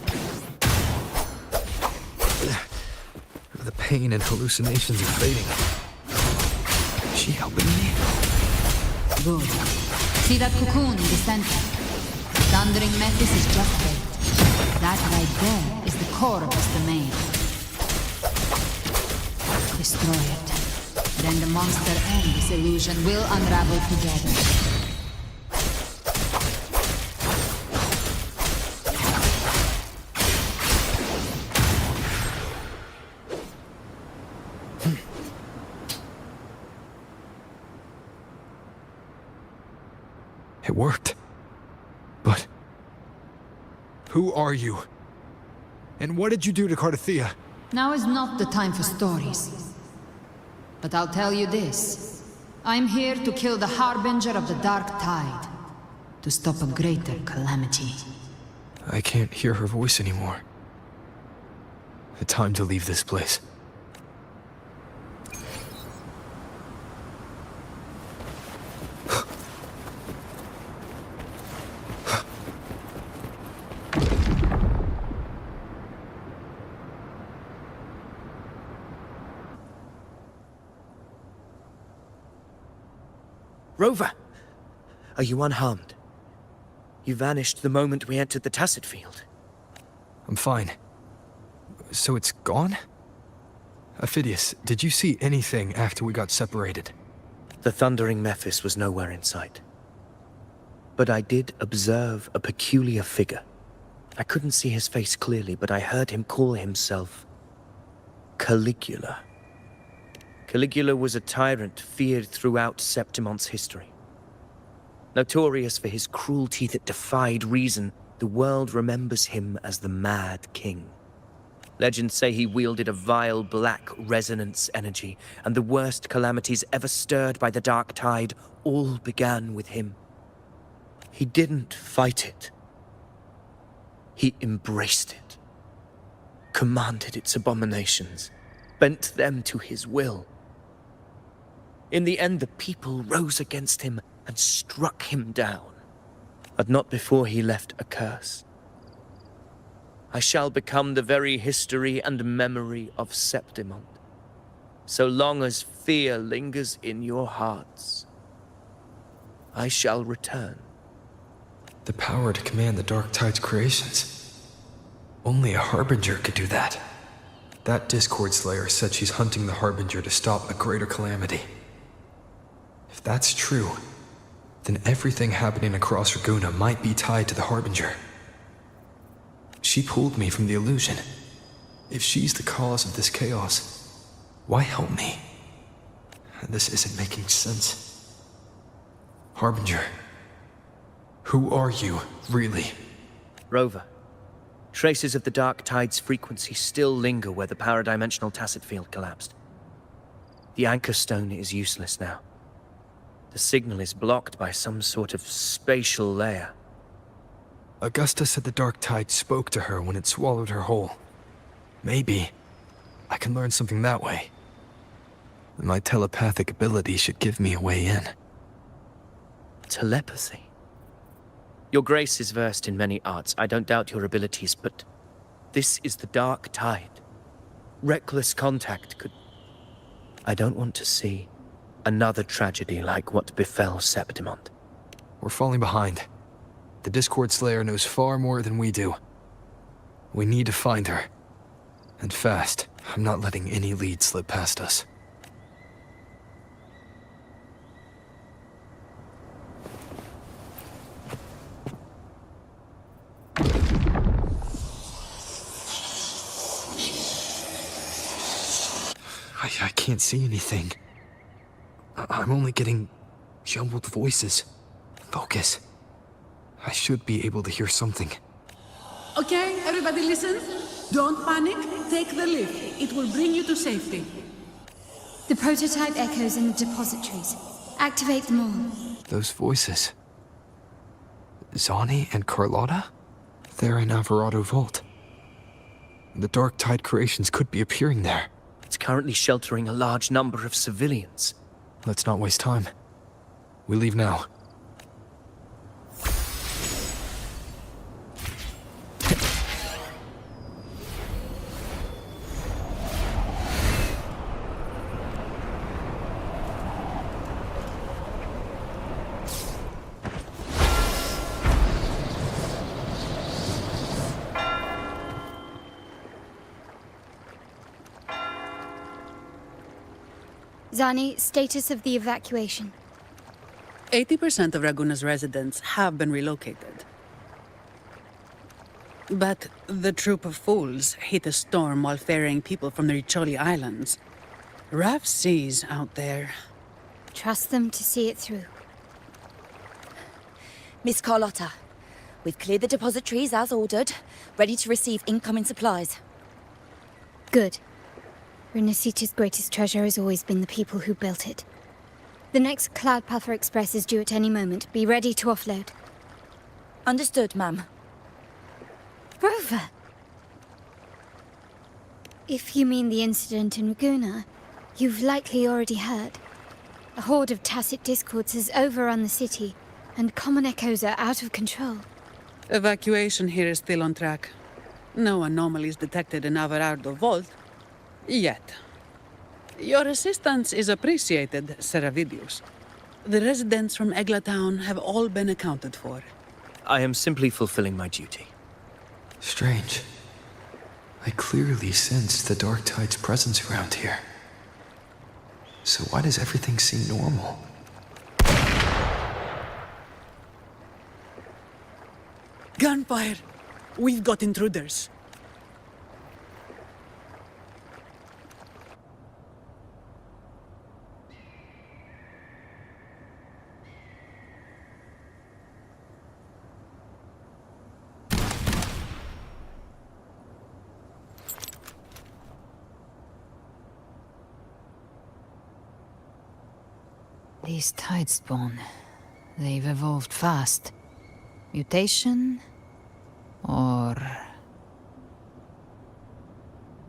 The pain and hallucinations are fading. Is she helping me? Good. See that cocoon in the center? The thundering Mephis is just there. That right there is the core of this domain. Destroy it. Then the monster and this illusion will unravel together. It worked. But who are you? And what did you do to Cardathea? Now is not the time for stories. But I'll tell you this. I'm here to kill the Harbinger of the Dark Tide. To stop a greater calamity. I can't hear her voice anymore. Time to leave this place. Rover! Are you unharmed? You vanished the moment we entered the Tacit field. I'm fine. So it's gone? Ophidius, did you see anything after we got separated? The thundering Mephis was nowhere in sight. But I did observe a peculiar figure. I couldn't see his face clearly, but I heard him call himself Caligula. Caligula was a tyrant feared throughout Septimon's history. Notorious for his cruelty that defied reason, the world remembers him as the Mad King. Legends say he wielded a vile black resonance energy, and the worst calamities ever stirred by the Dark Tide all began with him. He didn't fight it. He embraced it, commanded its abominations, bent them to his will. In the end, the people rose against him and struck him down, but not before he left a curse. I shall become the very history and memory of Septimon. So long as fear lingers in your hearts, I shall return. The power to command the Dark Tide's creations. Only a Harbinger could do that. That Discord Slayer said she's hunting the Harbinger to stop a greater calamity. If that's true, then everything happening across Raguna might be tied to the Harbinger. She pulled me from the illusion. If she's the cause of this chaos, why help me? This isn't making sense. Harbinger, who are you, really? Rover, traces of the Dark Tide's frequency still linger where the paradimensional Tacit field collapsed. The anchor stone is useless now. The signal is blocked by some sort of spatial layer. Augusta said the Dark Tide spoke to her when it swallowed her whole. Maybe I can learn something that way. My telepathic ability should give me a way in. Telepathy? Your Grace is versed in many arts. I don't doubt your abilities, but this is the Dark Tide. Reckless contact could... I don't want to see another tragedy like what befell Septimon. We're falling behind. The Discord Slayer knows far more than we do. We need to find her. And fast. I'm not letting any lead slip past us. I can't see anything. I'm only getting jumbled voices. Focus. I should be able to hear something. Okay, everybody listen. Don't panic. Take the lift. It will bring you to safety. The prototype echoes in the depositories. Activate them all. Those voices. Zani and Carlotta? They're in Alvarado Vault. The Dark Tide creations could be appearing there. It's currently sheltering a large number of civilians. Let's not waste time. We leave now. Zani, status of the evacuation. 80% of Raguna's residents have been relocated. But the troop of fools hit a storm while ferrying people from the Riccioli Islands. Rough seas out there. Trust them to see it through. Miss Carlotta, we've cleared the depositories as ordered, ready to receive incoming supplies. Good. Renacita's greatest treasure has always been the people who built it. The next Cloudpuffer Express is due at any moment. Be ready to offload. Understood, ma'am. Rover! If you mean the incident in Raguna, you've likely already heard. A horde of Tacit Discords has overrun the city, and common echoes are out of control. Evacuation here is still on track. No anomalies detected in Alvarado Vault. Yet. Your assistance is appreciated, Seravidius. The residents from Eglatown have all been accounted for. I am simply fulfilling my duty. Strange. I clearly sense the Dark Tide's presence around here. So why does everything seem normal? Gunfire! We've got intruders. These Tidespawn, they've evolved fast. Mutation? Or...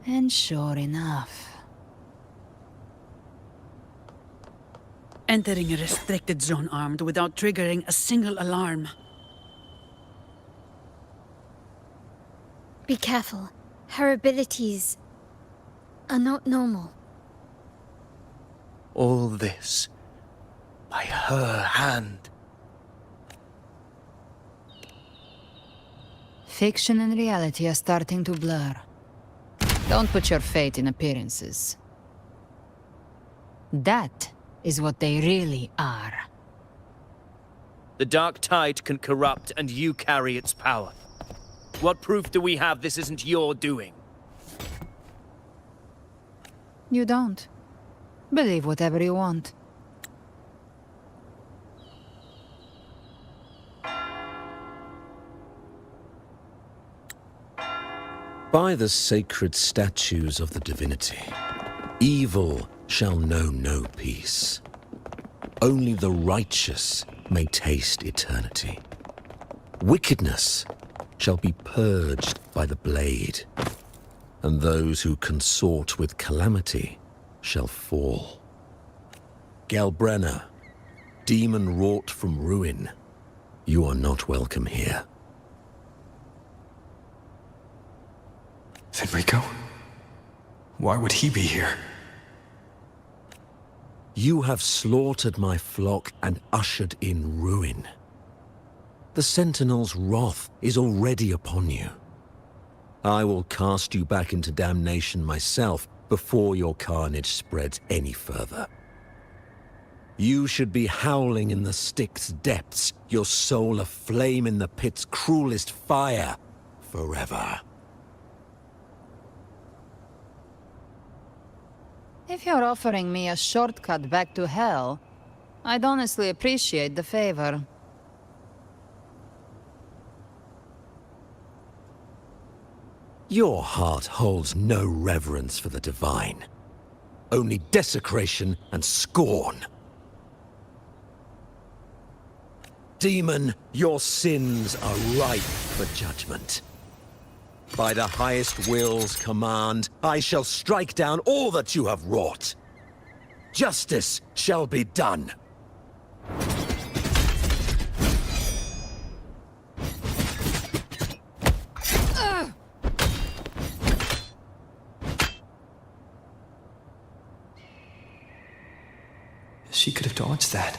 And sure enough... Entering a restricted zone armed without triggering a single alarm. Be careful. Her abilities are not normal. All this by her hand. Fiction and reality are starting to blur. Don't put your faith in appearances. That is what they really are. The Dark Tide can corrupt, and you carry its power. What proof do we have this isn't your doing? You don't. Believe whatever you want. By the sacred statues of the divinity, evil shall know no peace. Only the righteous may taste eternity. Wickedness shall be purged by the blade, and those who consort with calamity shall fall. Galbrena, demon wrought from ruin, you are not welcome here. Fenrico? Why would he be here? You have slaughtered my flock and ushered in ruin. The Sentinel's wrath is already upon you. I will cast you back into damnation myself before your carnage spreads any further. You should be howling in the Styx's depths, your soul aflame in the pit's cruelest fire, forever. If you're offering me a shortcut back to hell, I'd honestly appreciate the favor. Your heart holds no reverence for the divine. Only desecration and scorn. Demon, your sins are ripe for judgment. By the highest will's command, I shall strike down all that you have wrought. Justice shall be done. She could have dodged that.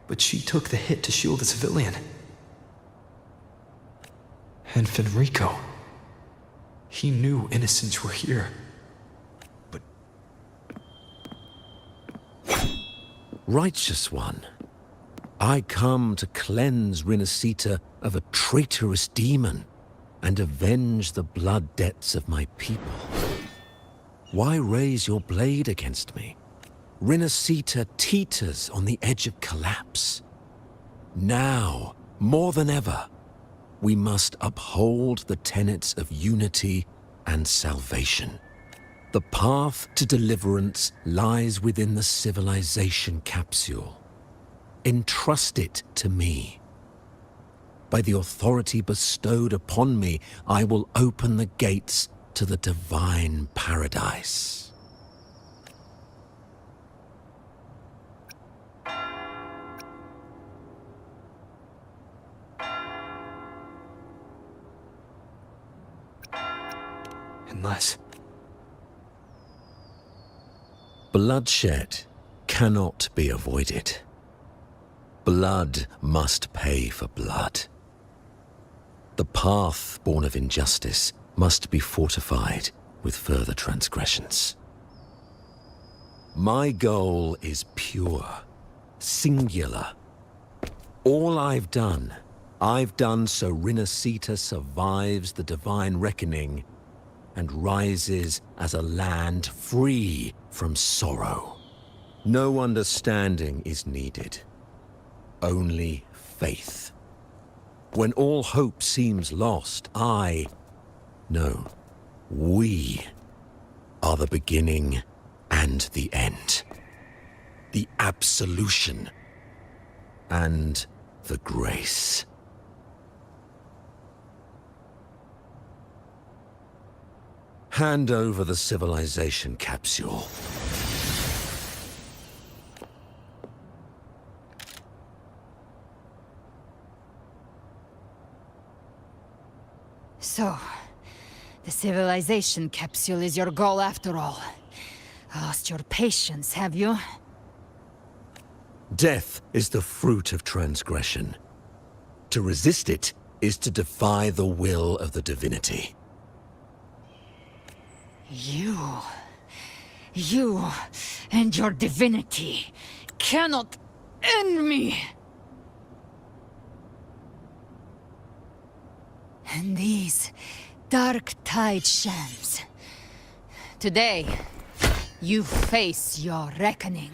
But she took the hit to shield a civilian. And Fenrico. He knew innocents were here. But... Righteous One, I come to cleanse Rinascita of a traitorous demon and avenge the blood debts of my people. Why raise your blade against me? Rinascita teeters on the edge of collapse. Now, more than ever, we must uphold the tenets of unity and salvation. The path to deliverance lies within the civilization capsule. Entrust it to me. By the authority bestowed upon me, I will open the gates to the divine paradise. Unless... Bloodshed cannot be avoided. Blood must pay for blood. The path born of injustice must be fortified with further transgressions. My goal is pure, singular. All I've done so Rinascita survives the divine reckoning and rises as a land free from sorrow. No understanding is needed, only faith. When all hope seems lost, we are the beginning and the end. The absolution and the grace. Hand over the civilization capsule. So, the civilization capsule is your goal after all. Lost your patience, have you? Death is the fruit of transgression. To resist it is to defy the will of the divinity. You and your divinity cannot end me! And these dark tide shams. Today, you face your reckoning.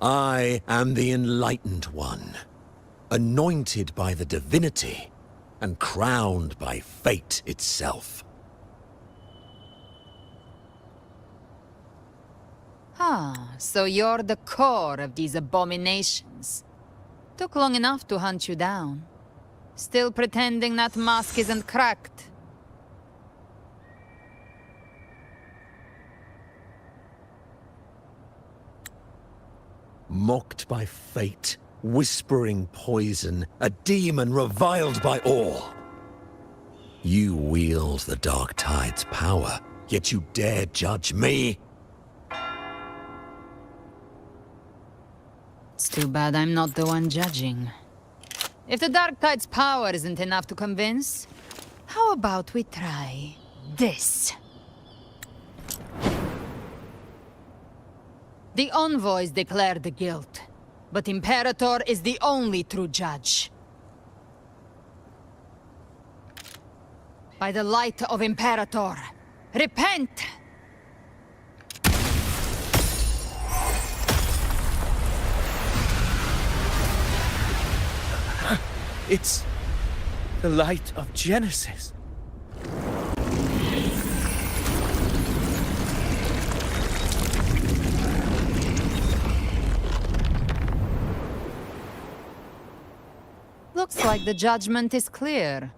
I am the Enlightened One, anointed by the divinity and crowned by fate itself. So you're the core of these abominations. Took long enough to hunt you down. Still pretending that mask isn't cracked. Mocked by fate, whispering poison, a demon reviled by all. You wield the Dark Tide's power, yet you dare judge me? It's too bad I'm not the one judging. If the Dark Tide's power isn't enough to convince, how about we try this? The envoys declare the guilt, but Imperator is the only true judge. By the light of Imperator, repent! It's the light of Genesis. Looks like the judgment is clear.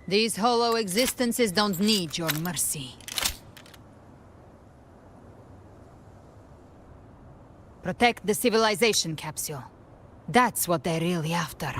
These hollow existences don't need your mercy. Protect the civilization capsule. That's what they're really after.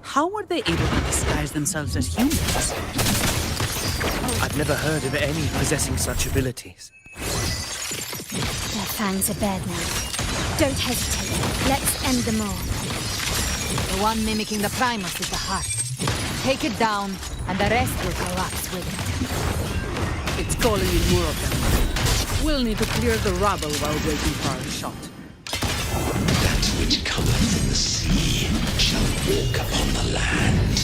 How were they able to disguise themselves as humans? I've never heard of any possessing such abilities. Their fangs are bared now. Don't hesitate. Let's end them all. The one mimicking the Primus is the heart. Take it down, and the rest will collapse with it. It's calling in more of them. We'll need to clear the rubble while waiting for our shot. That which cometh from the sea shall walk upon the land.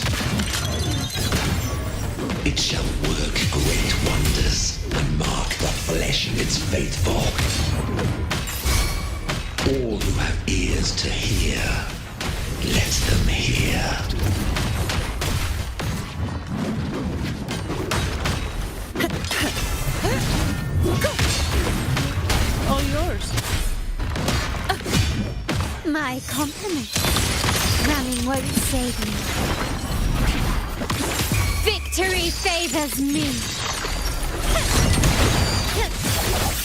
It shall work great wonders and mark the flesh of its faithful. All who have ears to hear, let them hear. My compliment. Running won't save me. Victory favors me.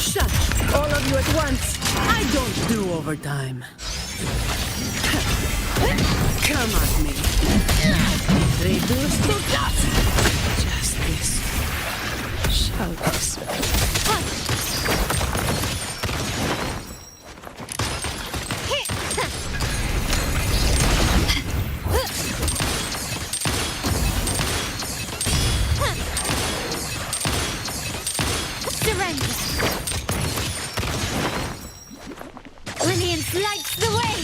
Shut, all of you at once. I don't do overtime. Come at me. Reduce to dust. Justice shall be served. Surrender. Brilliance lights the way.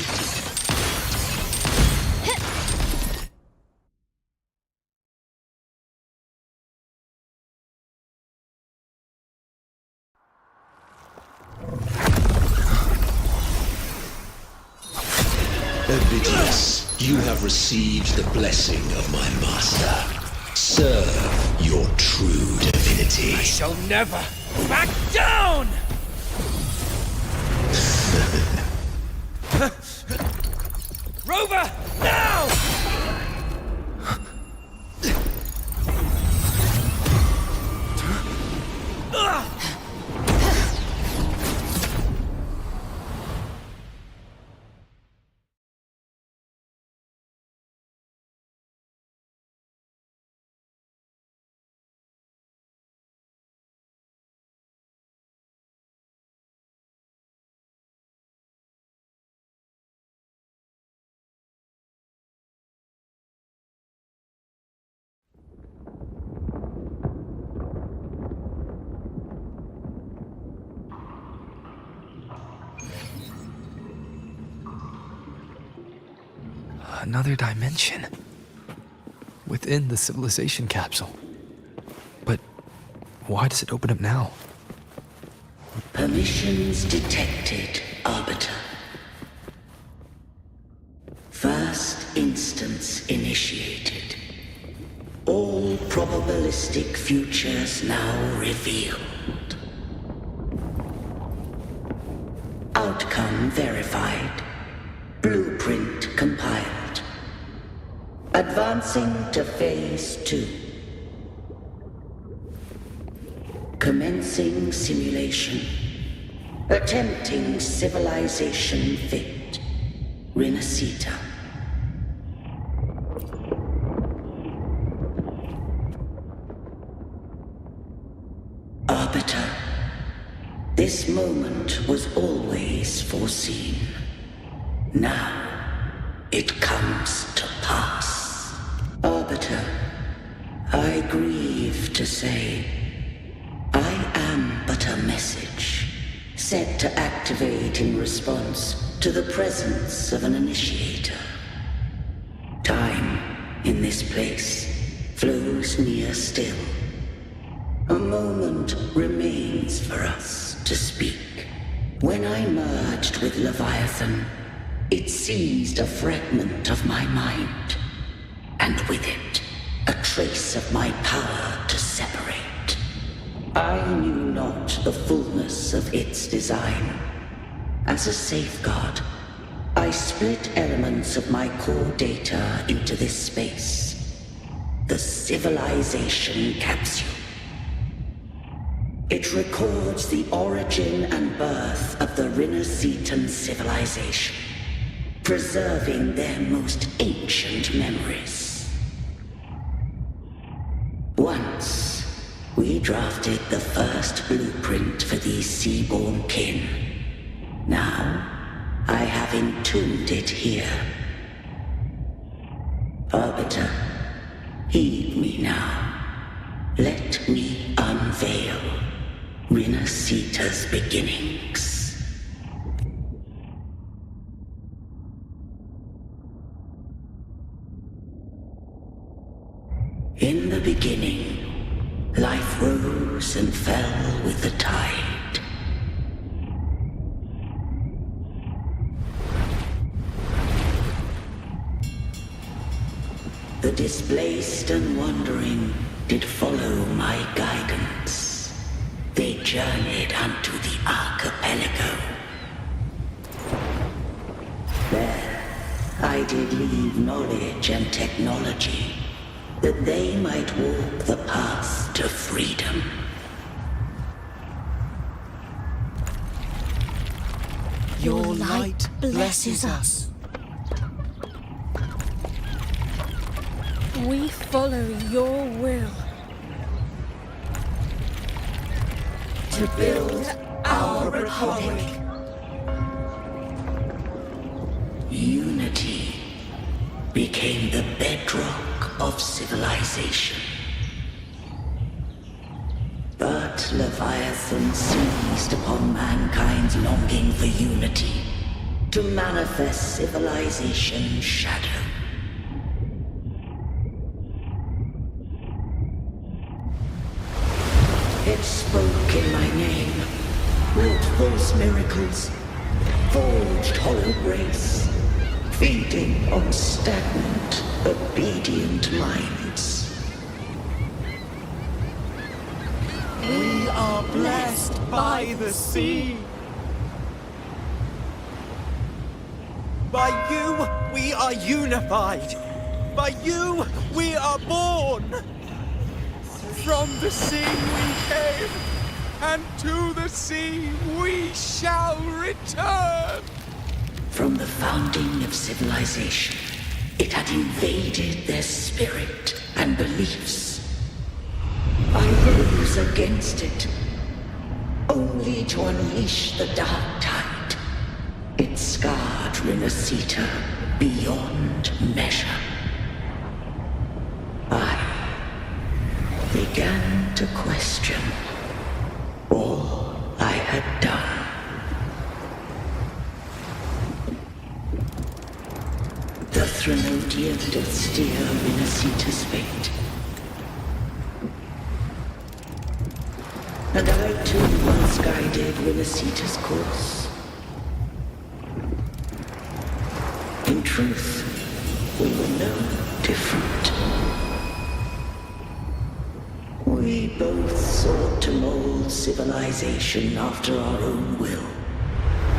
Ovidius, you have received the blessing of my master. Serve your true divinity. I shall never back down! Rover, now! Another dimension. Within the civilization capsule. But why does it open up now? Permissions detected, Arbiter. First instance initiated. All probabilistic futures now revealed. Outcome verified. Blueprint compiled. Advancing to Phase 2. Commencing simulation. Attempting civilization fit. Renacita. Arbiter. This moment was always foreseen. Now, it comes to pass. Arbiter, I grieve to say, I am but a message, set to activate in response to the presence of an initiator. Time, in this place, flows near still. A moment remains for us to speak. When I merged with Leviathan, it seized a fragment of my mind, and with it, a trace of my power to separate. I knew not the fullness of its design. As a safeguard, I split elements of my core data into this space, the civilization capsule. It records the origin and birth of the Renacetan civilization, preserving their most ancient memories. Once, we drafted the first blueprint for these seaborn kin. Now, I have entombed it here. Arbiter, heed me now. Let me unveil Renacita's beginnings. In the beginning, life rose and fell with the tide. The displaced and wandering did follow my guidance. They journeyed unto the archipelago. Their I did leave knowledge and technology, that they might walk the path to freedom. Your light blesses us. We follow your will. To build our republic. Unity became the bedrock of civilization. But Leviathan seized upon mankind's longing for unity to manifest civilization's shadow. It spoke in my name, wrought false miracles, forged hollow grace, feeding on stagnant, obedient minds. We are blessed by the sea. By you, we are unified. By you, we are born. From the sea we came, and to the sea we shall return. From the founding of civilization, it had invaded their spirit and beliefs. I rose against it, only to unleash the dark tide. It scarred Renacita beyond measure. I began to question all I had done. The Threnodian did steer Renacita's fate. And I too once guided Renacita's course. In truth, we were no different. We both sought to mold civilization after our own will.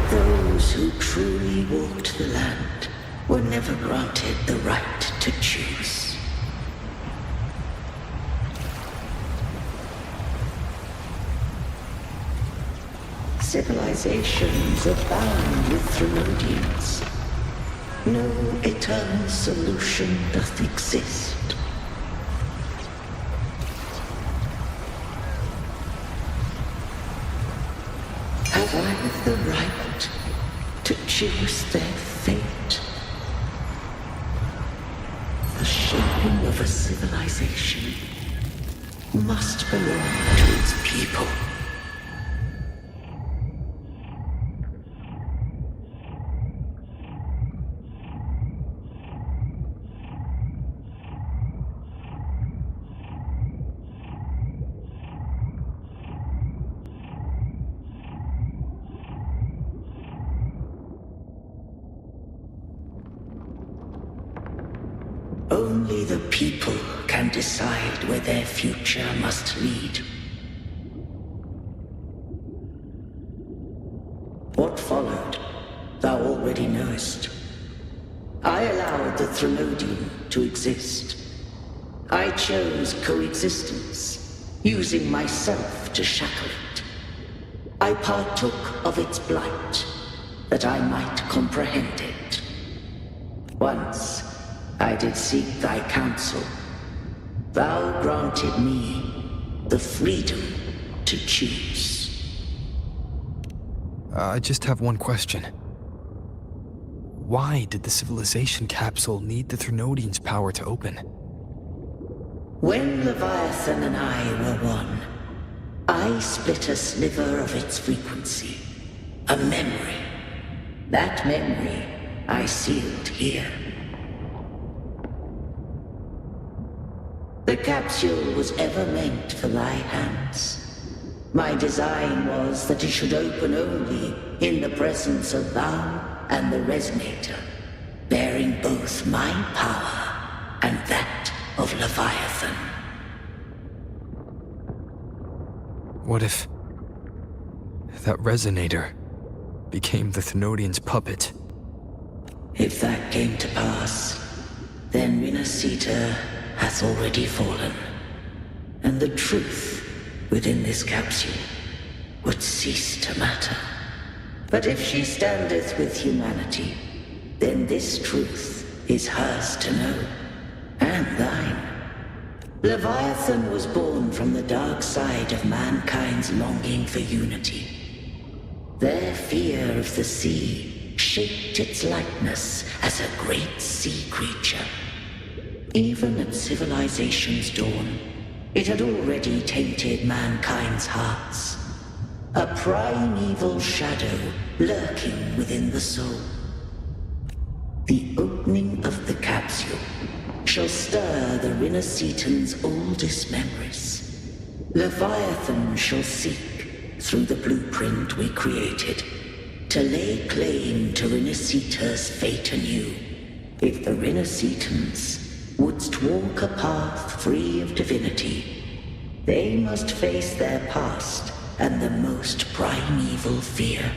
Those who truly walked the land were never granted the right to choose. Civilizations abound with Threnodians. No eternal solution doth exist. Have I the right to choose their fate? The shaping of a civilization must belong to its people. Only the people can decide where their future must lead. What followed, thou already knowest. I allowed the Threnodian to exist. I chose coexistence, using myself to shackle it. I partook of its blight, that I might comprehend it. Once, I did seek thy counsel. Thou granted me the freedom to choose. I just have one question. Why did the civilization capsule need the Threnodian's power to open? When Leviathan and I were one, I split a sliver of its frequency. A memory. That memory I sealed here. The capsule was ever meant for thy hands. My design was that it should open only in the presence of thou and the Resonator, bearing both my power and that of Leviathan. What if that Resonator became the Thenodian's puppet? If that came to pass, then Rinasita hath already fallen, and the truth within this capsule would cease to matter. But if she standeth with humanity, then this truth is hers to know, and thine. Leviathan was born from the dark side of mankind's longing for unity. Their fear of the sea shaped its likeness as a great sea creature. Even at civilization's dawn, it had already tainted mankind's hearts. A primeval shadow lurking within the soul. The opening of the capsule shall stir the Rinascitan's oldest memories. Leviathan shall seek, through the blueprint we created, to lay claim to Rinascita's fate anew. If the Rinascitans wouldst walk a path free of divinity, they must face their past and the most primeval fear.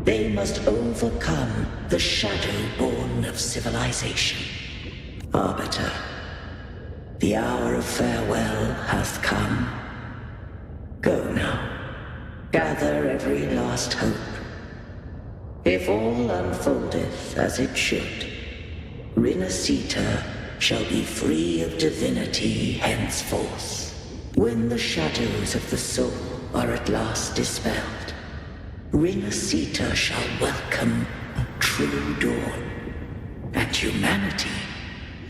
They must overcome the shadow born of civilization. Arbiter, the hour of farewell hath come. Go now. Gather every last hope. If all unfoldeth as it should, Rinascita shall be free of divinity henceforth. When the shadows of the soul are at last dispelled, Rinascita shall welcome a true dawn, and humanity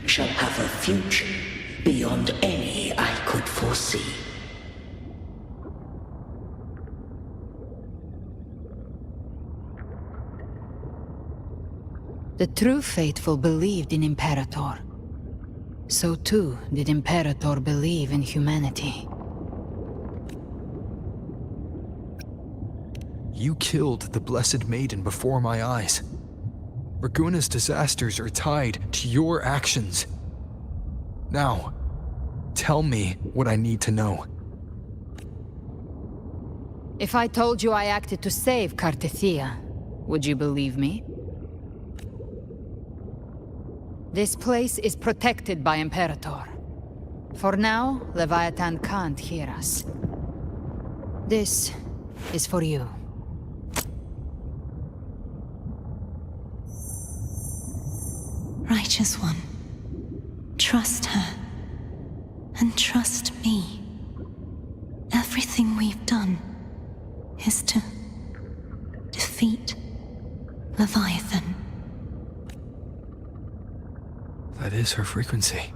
shall have a future beyond any I could foresee. The true faithful believed in Imperator. So too did Imperator believe in humanity. You killed the Blessed Maiden before my eyes. Raguna's disasters are tied to your actions. Now, tell me what I need to know. If I told you I acted to save Cartethia, would you believe me? This place is protected by Imperator. For now, Leviathan can't hear us. This is for you. Righteous One, trust her, and trust me. Everything we've done is to defeat Leviathan. That is her frequency.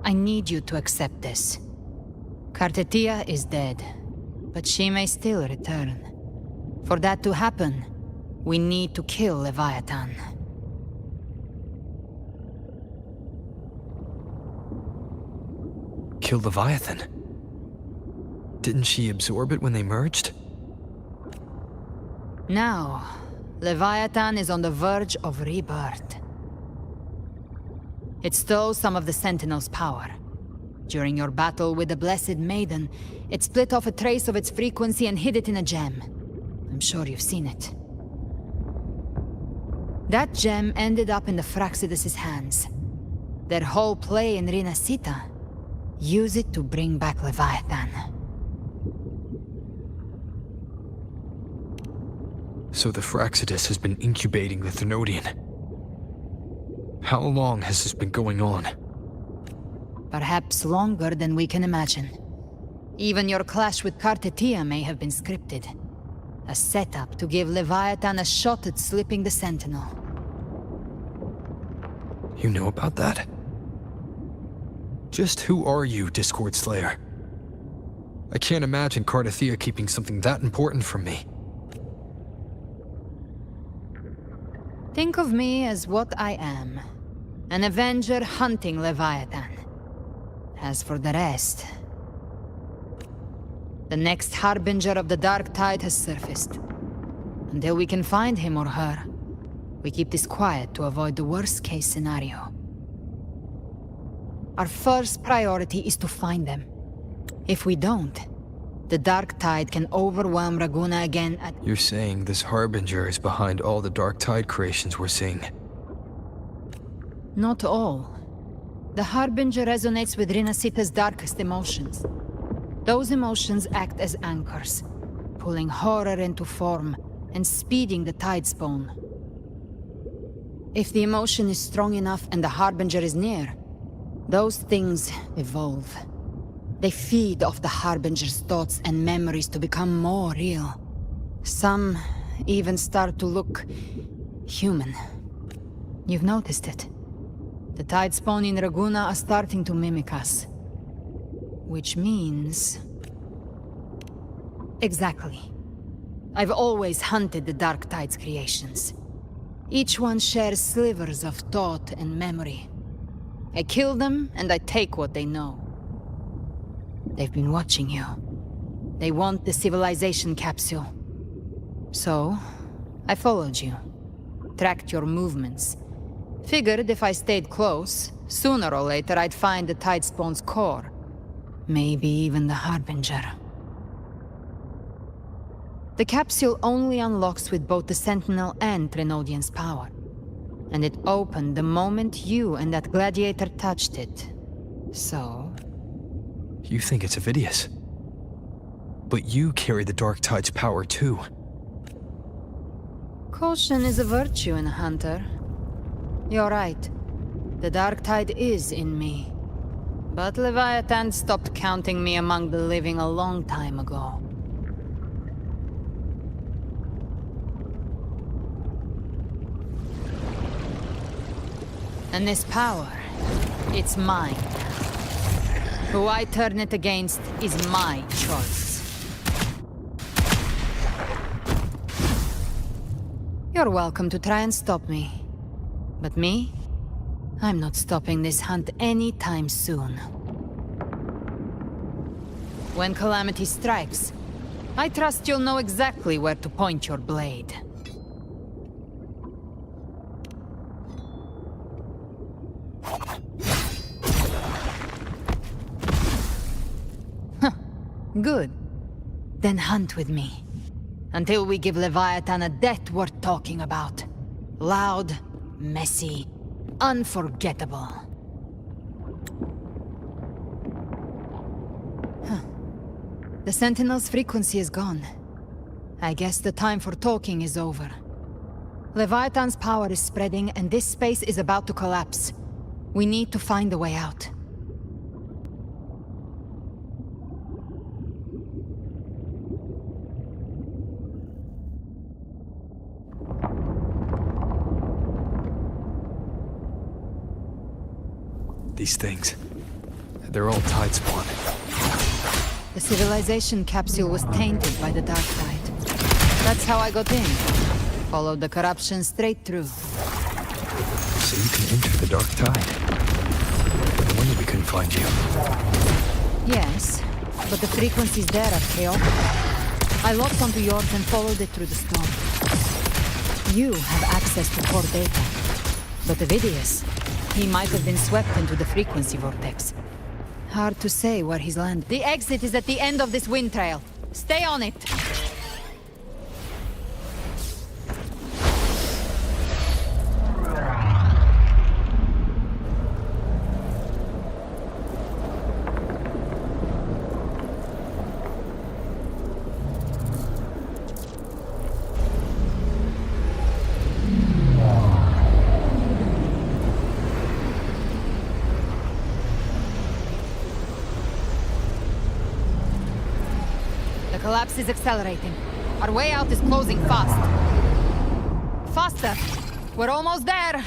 I need you to accept this. Cartethia is dead, but she may still return. For that to happen, we need to kill Leviathan. Kill Leviathan? Didn't she absorb it when they merged? Now, Leviathan is on the verge of rebirth. It stole some of the Sentinel's power. During your battle with the Blessed Maiden, it split off a trace of its frequency and hid it in a gem. I'm sure you've seen it. That gem ended up in the Fraxidus' hands. Their whole play in Rinascita, use it to bring back Leviathan. So the Fraxidus has been incubating the Thenodian. How long has this been going on? Perhaps longer than we can imagine. Even your clash with Cartethia may have been scripted. A setup to give Leviathan a shot at slipping the Sentinel. You know about that? Just who are you, Discord Slayer? I can't imagine Cartethia keeping something that important from me. Think of me as what I am. An Avenger hunting Leviathan. As for the rest... The next Harbinger of the Dark Tide has surfaced. Until we can find him or her, we keep this quiet to avoid the worst-case scenario. Our first priority is to find them. If we don't, the Dark Tide can overwhelm Raguna again at... You're saying this Harbinger is behind all the Dark Tide creations we're seeing? Not all. The Harbinger resonates with Rinasita's darkest emotions. Those emotions act as anchors, pulling horror into form and speeding the tide spawn. If the emotion is strong enough and the Harbinger is near, those things evolve. They feed off the Harbinger's thoughts and memories to become more real. Some even start to look human. You've noticed it. The tide spawn in Raguna are starting to mimic us. Which means... Exactly. I've always hunted the Dark Tide's creations. Each one shares slivers of thought and memory. I kill them, and I take what they know. They've been watching you. They want the civilization capsule. So, I followed you. Tracked your movements. Figured if I stayed close, sooner or later I'd find the Tide Spawn's core. Maybe even the Harbinger. The capsule only unlocks with both the Sentinel and Trinodian's power. And it opened the moment you and that gladiator touched it. So... You think it's Avidius. But you carry the Dark Tide's power too. Caution is a virtue in a hunter. You're right. The Dark Tide is in me. But Leviathan stopped counting me among the living a long time ago. And this power, it's mine. Who I turn it against is my choice. You're welcome to try and stop me. But me? I'm not stopping this hunt anytime soon. When calamity strikes, I trust you'll know exactly where to point your blade. Good. Then hunt with me. Until we give Leviathan a death worth talking about. Loud, messy, unforgettable. The Sentinel's frequency is gone. I guess the time for talking is over. Leviathan's power is spreading and this space is about to collapse. We need to find a way out. These things, they're all Tide Spawn. The civilization capsule was tainted by the Dark Tide. That's how I got in. Followed the corruption straight through. So you can enter the Dark Tide. No wonder we couldn't find you. Yes, but the frequencies there are chaotic. I locked onto yours and followed it through the storm. You have access to core data. But Avidius, he might have been swept into the frequency vortex. Hard to say where he's landed. The exit is at the end of this wind trail. Stay on it! The collapse is accelerating. Our way out is closing fast. Faster! We're almost there!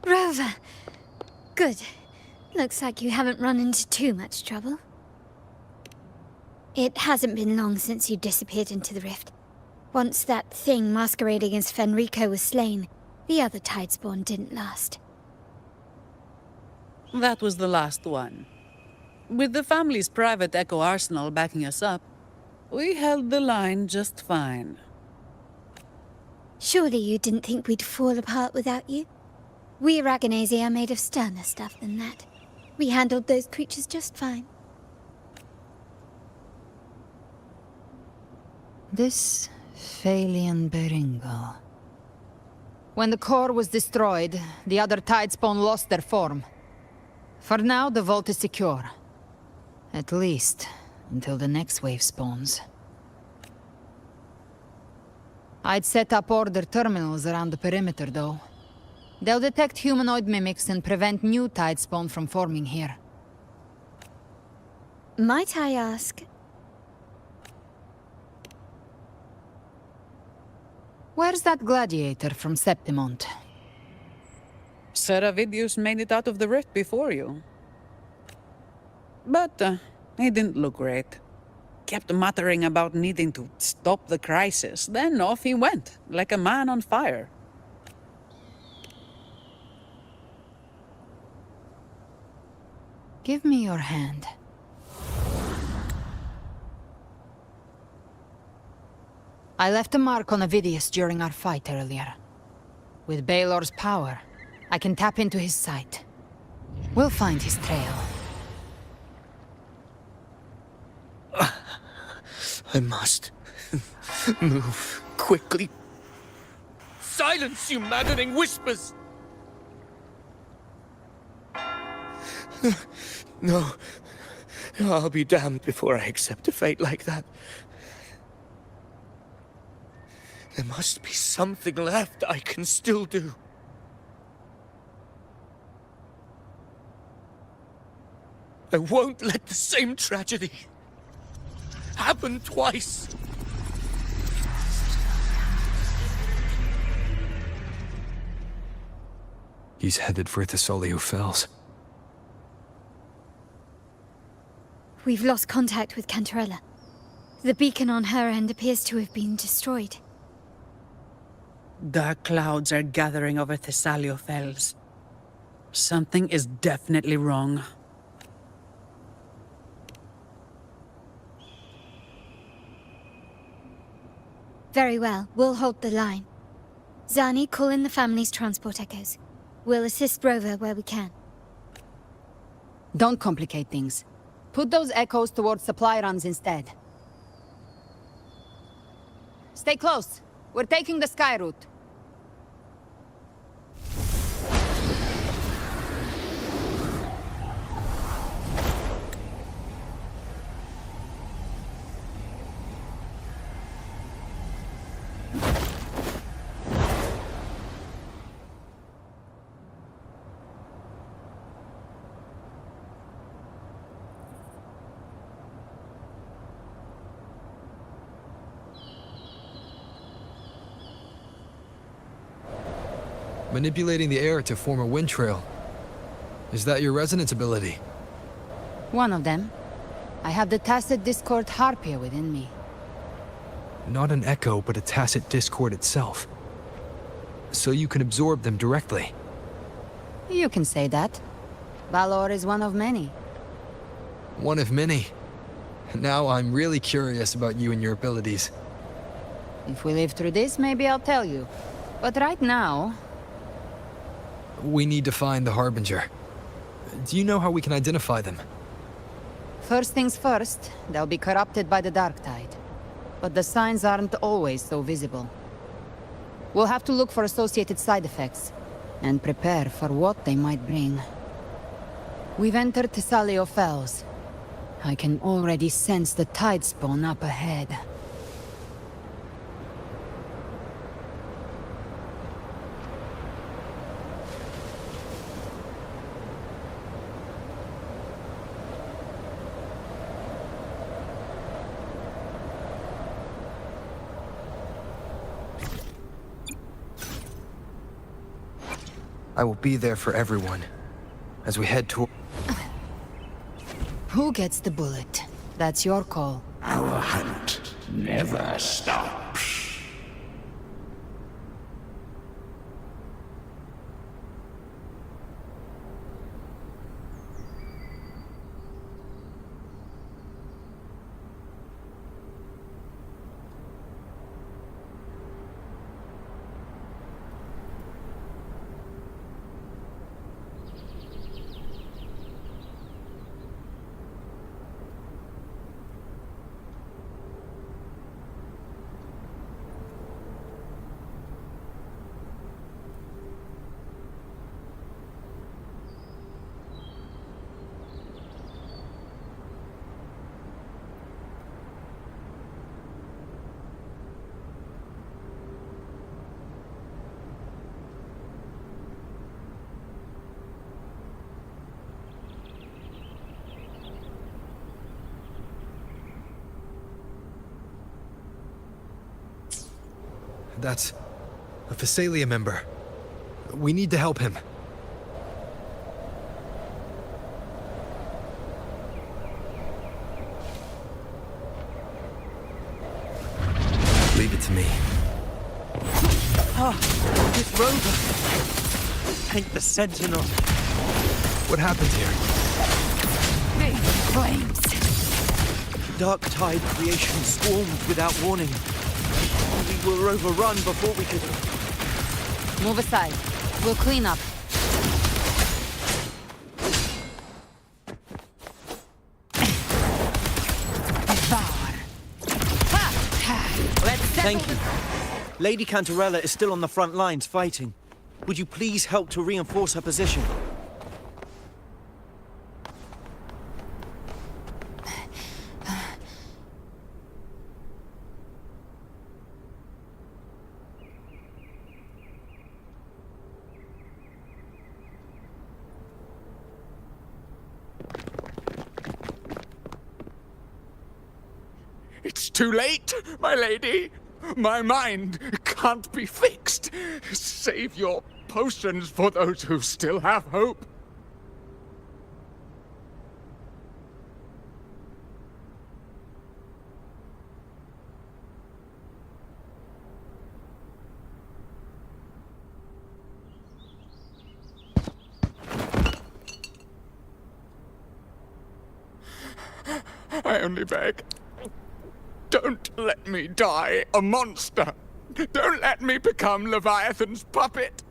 Rover! Good. Looks like you haven't run into too much trouble. It hasn't been long since you disappeared into the rift. Once that thing masquerading as Fenrico was slain, the other Tidespawn didn't last. That was the last one. With the family's private Echo arsenal backing us up, we held the line just fine. Surely you didn't think we'd fall apart without you? We Aragonese are made of sterner stuff than that. We handled those creatures just fine. This Phalian Beringal. When the core was destroyed, the other Tidespawn lost their form. For now, the vault is secure. At least, until the next wave spawns. I'd set up order terminals around the perimeter, though. They'll detect humanoid mimics and prevent new Tidespawn from forming here. Might I ask? Where's that gladiator from Septimont? Seravidius made it out of the rift before you. But he didn't look great. Kept muttering about needing to stop the crisis, then off he went, like a man on fire. Give me your hand. I left a mark on Avidius during our fight earlier. With Baelor's power, I can tap into his sight. We'll find his trail. I must move quickly. Silence, you maddening whispers! No. I'll be damned before I accept a fate like that. There must be something left I can still do. I won't let the same tragedy happen twice. He's headed for Thessalio Fells. We've lost contact with Cantarella. The beacon on her end appears to have been destroyed. Dark clouds are gathering over Thessalio Fells. Something is definitely wrong. Very well, we'll hold the line. Zani, call in the family's transport echoes. We'll assist Rover where we can. Don't complicate things. Put those echoes towards supply runs instead. Stay close. We're taking the sky route. Manipulating the air to form a wind trail. Is that your resonance ability? One of them. I have the Tacit Discord Harpia within me. Not an echo, but a tacit discord itself. So you can absorb them directly. You can say that. Valor is one of many. One of many. Now I'm really curious about you and your abilities. If we live through this, maybe I'll tell you. But right now... We need to find the Harbinger. Do you know how we can identify them? First things first, they'll be corrupted by the Dark Tide. But the signs aren't always so visible. We'll have to look for associated side effects, and prepare for what they might bring. We've entered Thessalio Fells. I can already sense the Tidespawn up ahead. I will be there for everyone as we head toward... Who gets the bullet? That's your call. Our hunt never stops. That's a Physalia member. We need to help him. Leave it to me. Ah, this rover! Ain't the Sentinel. What happened here? Big flames. Dark Tide creation swarmed without warning. We were overrun before we could... Move aside. We'll clean up. Thank you. Lady Cantarella is still on the front lines fighting. Would you please help to reinforce her position? It's too late, my lady. My mind can't be fixed. Save your potions for those who still have hope. I only beg. Don't let me die a monster. Don't let me become Leviathan's puppet.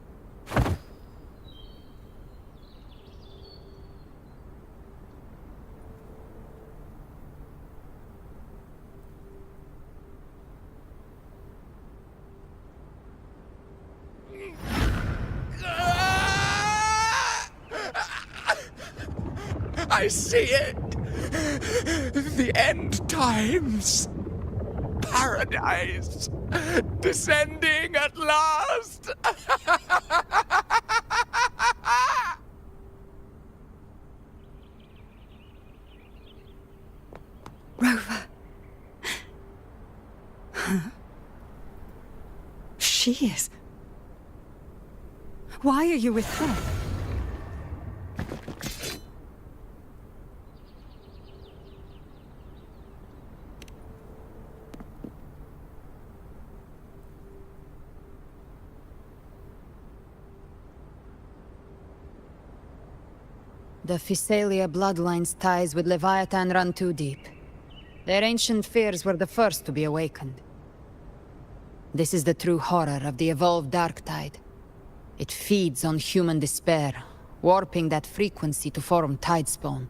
I see it. The end times. Paradise. Descending at last. Rover. Huh? She is. Why are you with her? The Physalia bloodline's ties with Leviathan run too deep. Their ancient fears were the first to be awakened. This is the true horror of the evolved Dark Tide. It feeds on human despair, warping that frequency to form Tidespawn.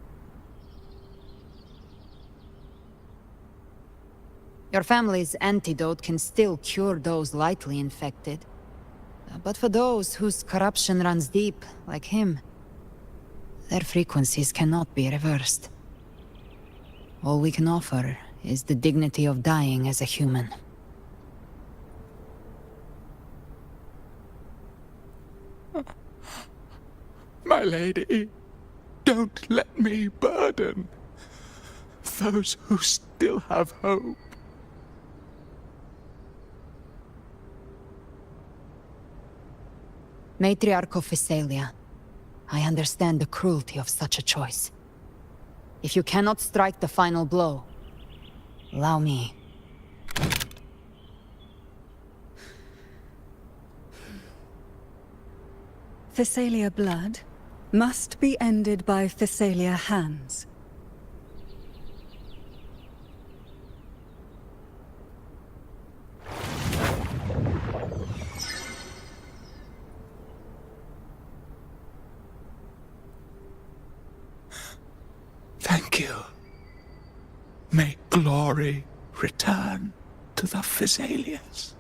Your family's antidote can still cure those lightly infected. But for those whose corruption runs deep, like him, their frequencies cannot be reversed. All we can offer is the dignity of dying as a human. My lady, don't let me burden those who still have hope. Matriarch of Physalia, I understand the cruelty of such a choice. If you cannot strike the final blow, allow me. Physalia blood must be ended by Physalia hands. Thank you. May glory return to the Physalians.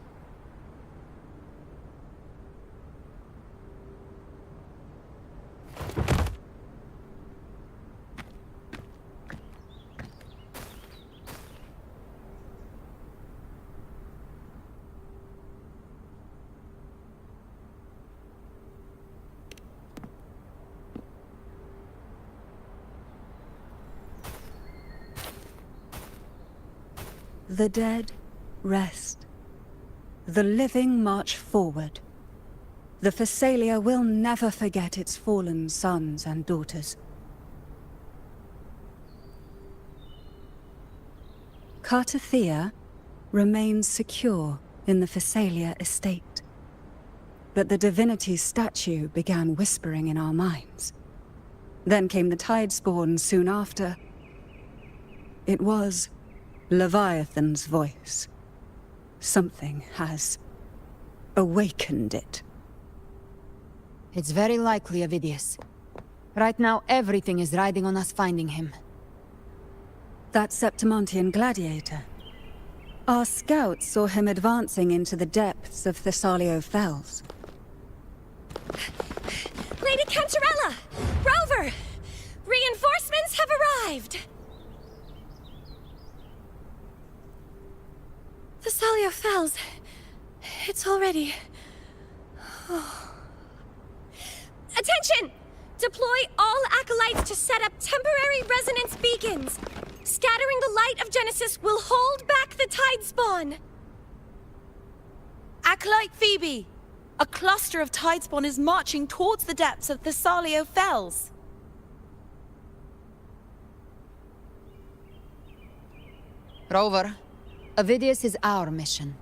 The dead rest. The living march forward. The Physalia will never forget its fallen sons and daughters. Cartathea remains secure in the Physalia estate. But the divinity's statue began whispering in our minds. Then came the Tidespawn soon after. It was Leviathan's voice. Something has awakened it. It's very likely, Avidius. Right now, everything is riding on us finding him. That Septimontian gladiator. Our scouts saw him advancing into the depths of Thessalio Fells. Lady Cantarella! Rover! Reinforcements have arrived! Thessalio Fells. It's already... Oh. Attention! Deploy all acolytes to set up temporary resonance beacons. Scattering the light of Genesis will hold back the Tidespawn. Acolyte Phoebe! A cluster of Tidespawn is marching towards the depths of Thessalio Fells. Rover, Avidius is our mission.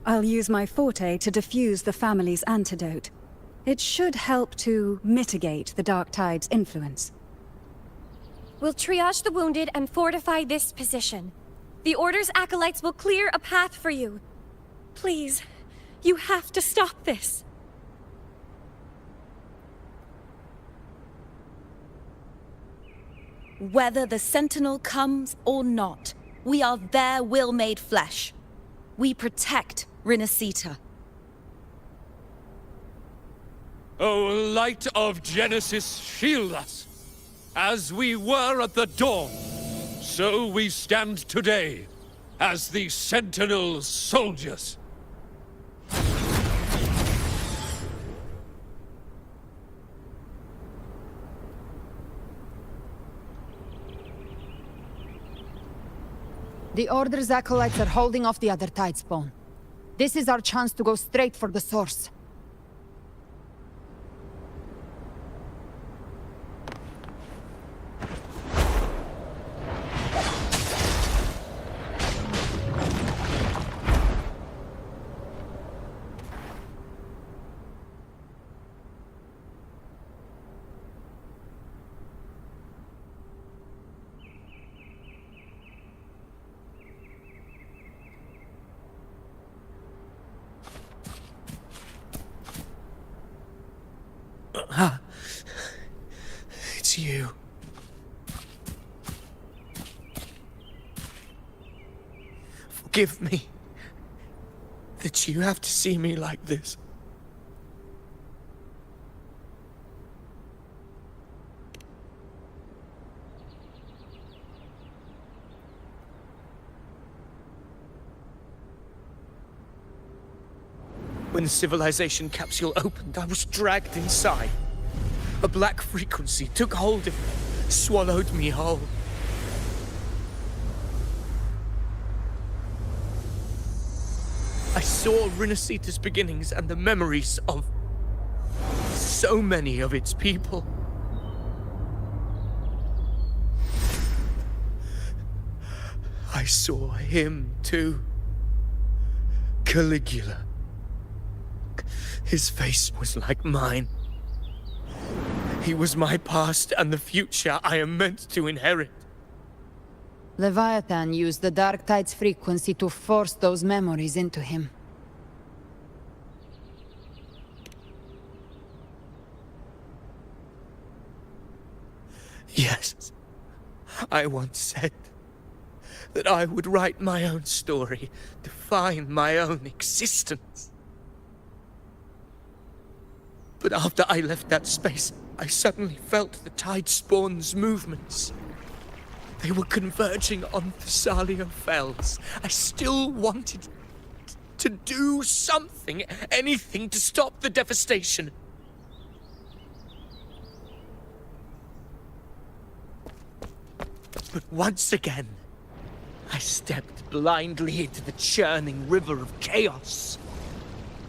I'll use my forte to defuse the family's antidote. It should help to mitigate the Dark Tide's influence. We'll triage the wounded and fortify this position. The Order's acolytes will clear a path for you. Please, you have to stop this. Whether the Sentinel comes or not, we are their will made flesh. We protect Rinasita. O light of Genesis, shield us! As we were at the dawn, so we stand today, as the Sentinel's soldiers. The Order's acolytes are holding off the other Tidespawn. This is our chance to go straight for the source. It's you. Forgive me that you have to see me like this. When the civilization capsule opened, I was dragged inside. A black frequency took hold of me, swallowed me whole. I saw Rinasita's beginnings and the memories of so many of its people. I saw him too. Caligula. His face was like mine. He was my past and the future I am meant to inherit. Leviathan used the Dark Tide's frequency to force those memories into him. Yes, I once said that I would write my own story, define my own existence. But after I left that space, I suddenly felt the Tidespawn's movements. They were converging on Thessalia Fells. I still wanted to do something, anything to stop the devastation. But once again, I stepped blindly into the churning river of chaos.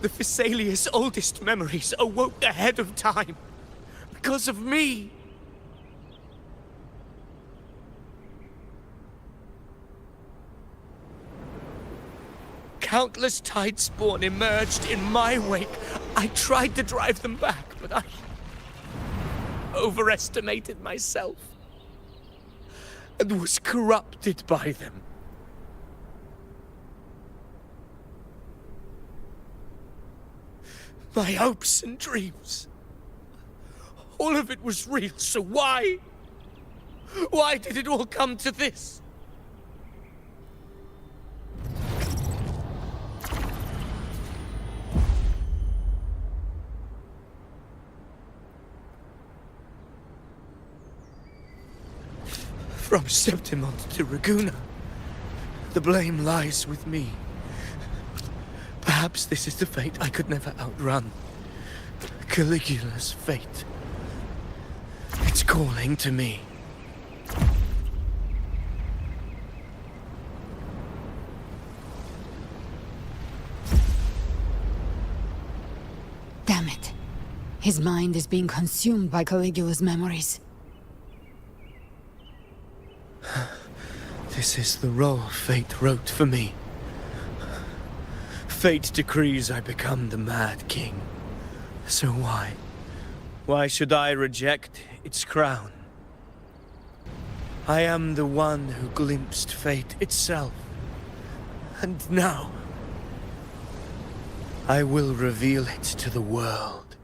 The Thessalia's oldest memories awoke ahead of time, because of me. Countless Tidespawn emerged in my wake. I tried to drive them back, but I overestimated myself and was corrupted by them. My hopes and dreams, all of it was real, so why? Why did it all come to this? From Septimont to Raguna, the blame lies with me. Perhaps this is the fate I could never outrun. Caligula's fate. It's calling to me. Damn it. His mind is being consumed by Caligula's memories. This is the role fate wrote for me. Fate decrees I become the Mad King. So why? Why should I reject its crown? I am the one who glimpsed fate itself. And now, I will reveal it to the world.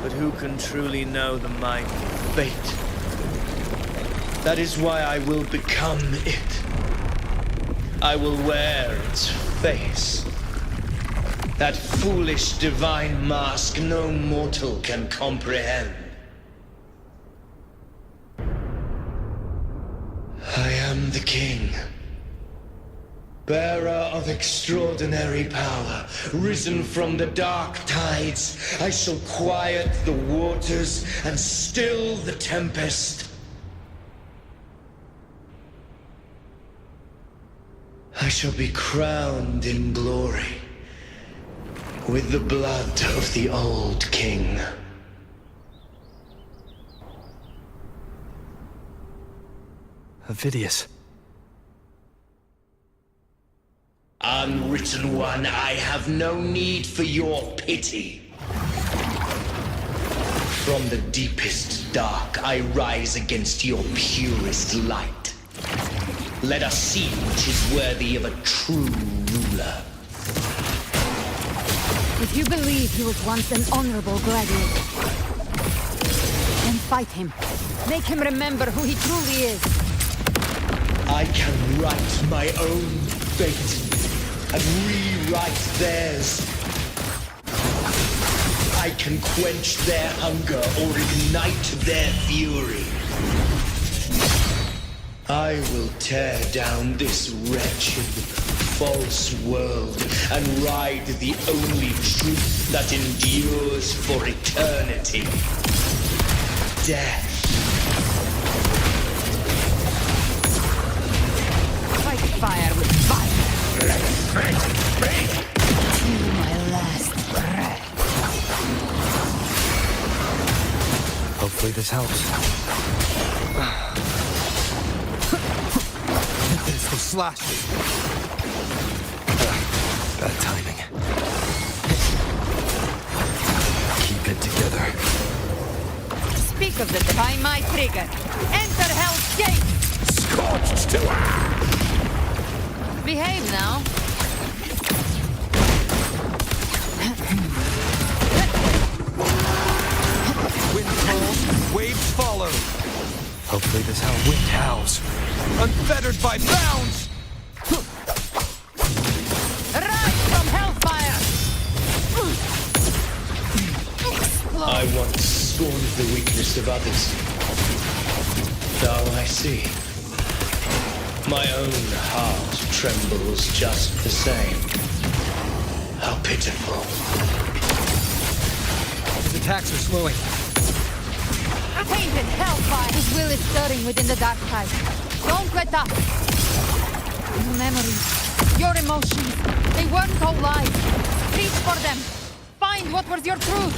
But who can truly know the mind of fate? That is why I will become it. I will wear its face. That foolish divine mask no mortal can comprehend. I am the king. Bearer of extraordinary power, risen from the dark tides, I shall quiet the waters and still the tempest. I shall be crowned in glory with the blood of the old king. Avidius. Unwritten one, I have no need for your pity. From the deepest dark, I rise against your purest light. Let us see which is worthy of a true ruler. If you believe he was once an honorable gladiator, then fight him. Make him remember who he truly is. I can write my own fate and rewrite theirs. I can quench their hunger or ignite their fury. I will tear down this wretched, false world and ride the only truth that endures for eternity. Death. Fight helps. There's those slashes. Bad timing. Keep it together. Speak of the by my trigger. Enter Hell's Gate! Scorched to Behave now. Wind calls, waves follow. Hopefully this hell wind howls. Unfettered by bounds! Rise from hellfire! I once scorned the weakness of others. Now I see. My own heart trembles just the same. How pitiful. His attacks are slowing. Tainted hellfire! His will is stirring within the dark tide. Don't let up! Your memories, your emotions, they weren't all lies. Reach for them. Find what was your truth.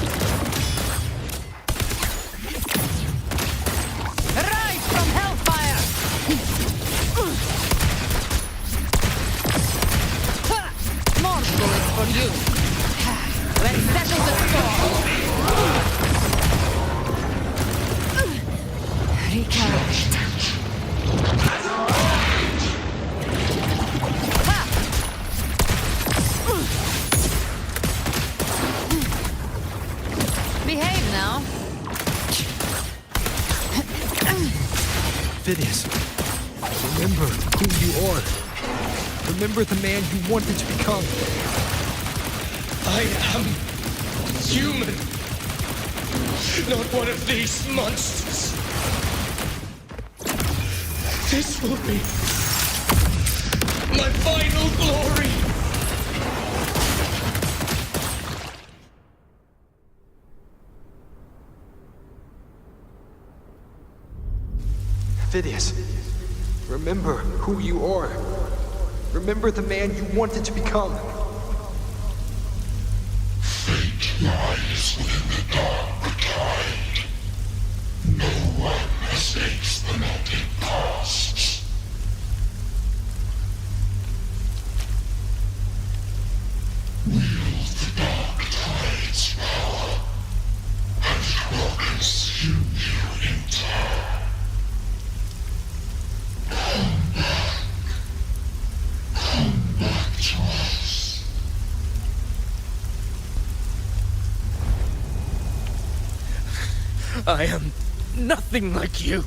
Rise from hellfire! More bullets for you. Let's settle the score. Recharge. Behave now. Phidias, remember who you are. Remember the man you wanted to become. I am human. Not one of these monsters. This will be my final glory. Phidias, remember who you are. Remember the man you wanted to become. Fate lies within the dark tide. No one escapes the net it casts. Wield the dark tide's power, and it will consume you in turn. Come back to us. I am nothing like you.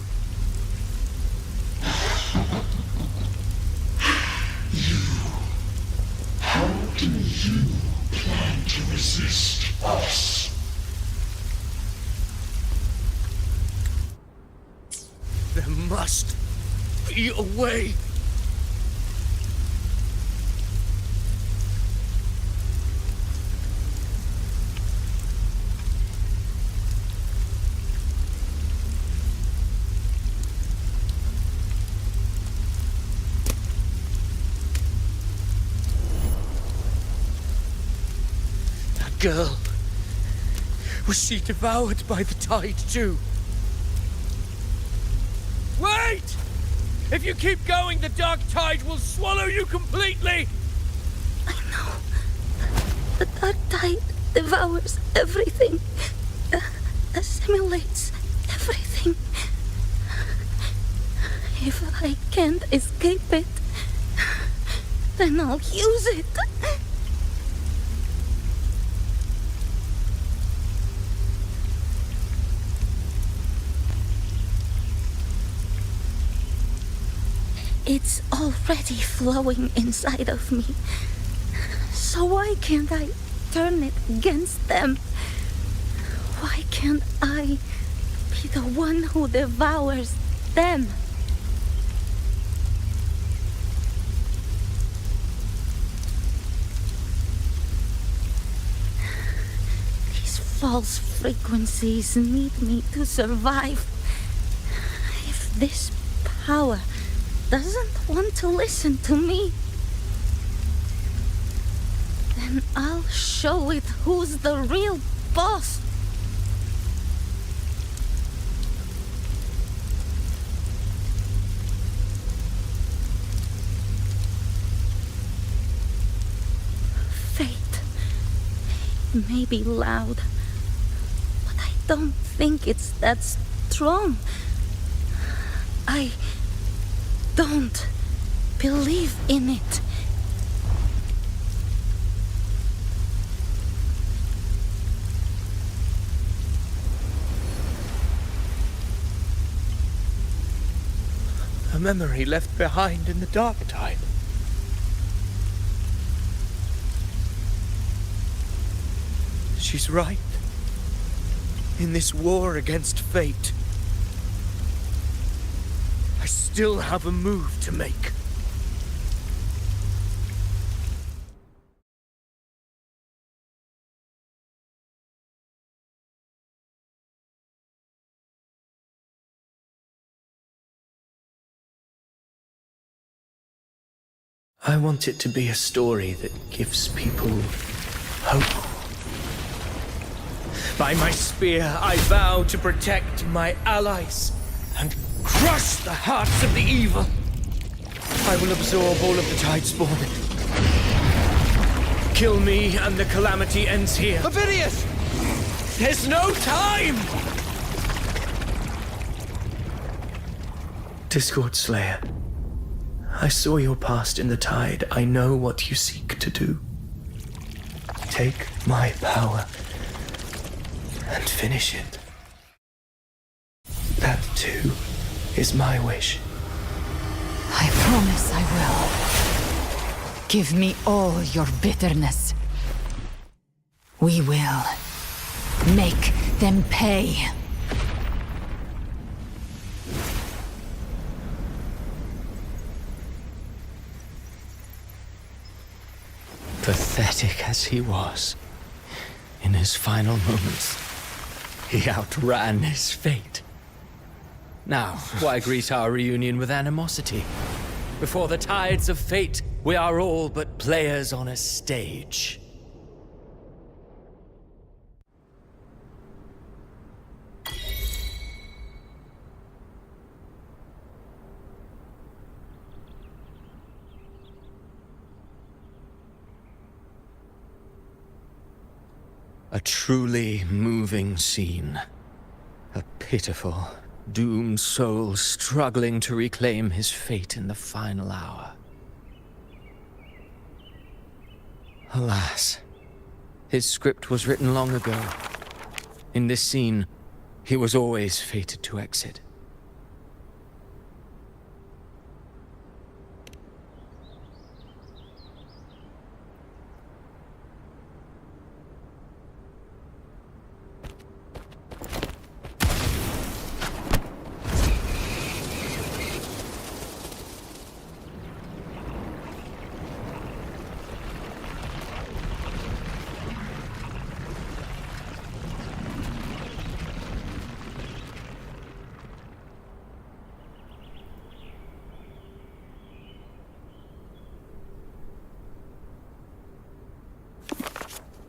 How do you plan to resist us? There must be a way. Girl. Was she devoured by the tide too? Wait! If you keep going, the dark tide will swallow you completely! I know. The dark tide devours everything. Assimilates everything. If I can't escape it, then I'll use it. It's already flowing inside of me. So why can't I turn it against them? Why can't I be the one who devours them? These false frequencies need me to survive. If this power doesn't want to listen to me, then I'll show it who's the real boss. may be loud, but I don't think it's that strong. I don't believe in it. A memory left behind in the dark tide. She's right. In this war against fate, I still have a move to make. I want it to be a story that gives people hope. By my spear, I vow to protect my allies and crush the hearts of the evil. I will absorb all of the Tidespawn. Kill me and the calamity ends here. Ovidius! There's no time! Discord Slayer, I saw your past in the tide. I know what you seek to do. Take my power and finish it. That, too, is my wish. I promise I will. Give me all your bitterness. We will make them pay. Pathetic as he was, in his final moments, he outran his fate. Now, why greet our reunion with animosity? Before the tides of fate, we are all but players on a stage. A truly moving scene. A pitiful, doomed soul struggling to reclaim his fate in the final hour. Alas, his script was written long ago. In this scene, he was always fated to exit.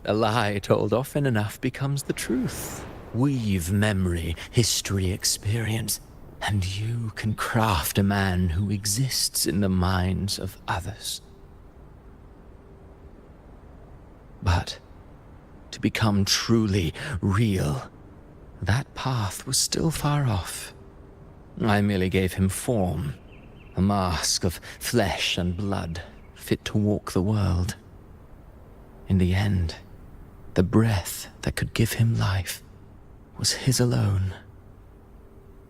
A lie told often enough becomes the truth. Weave memory, history, experience, and you can craft a man who exists in the minds of others. But to become truly real, that path was still far off. I merely gave him form, a mask of flesh and blood, fit to walk the world. In the end, the breath that could give him life was his alone.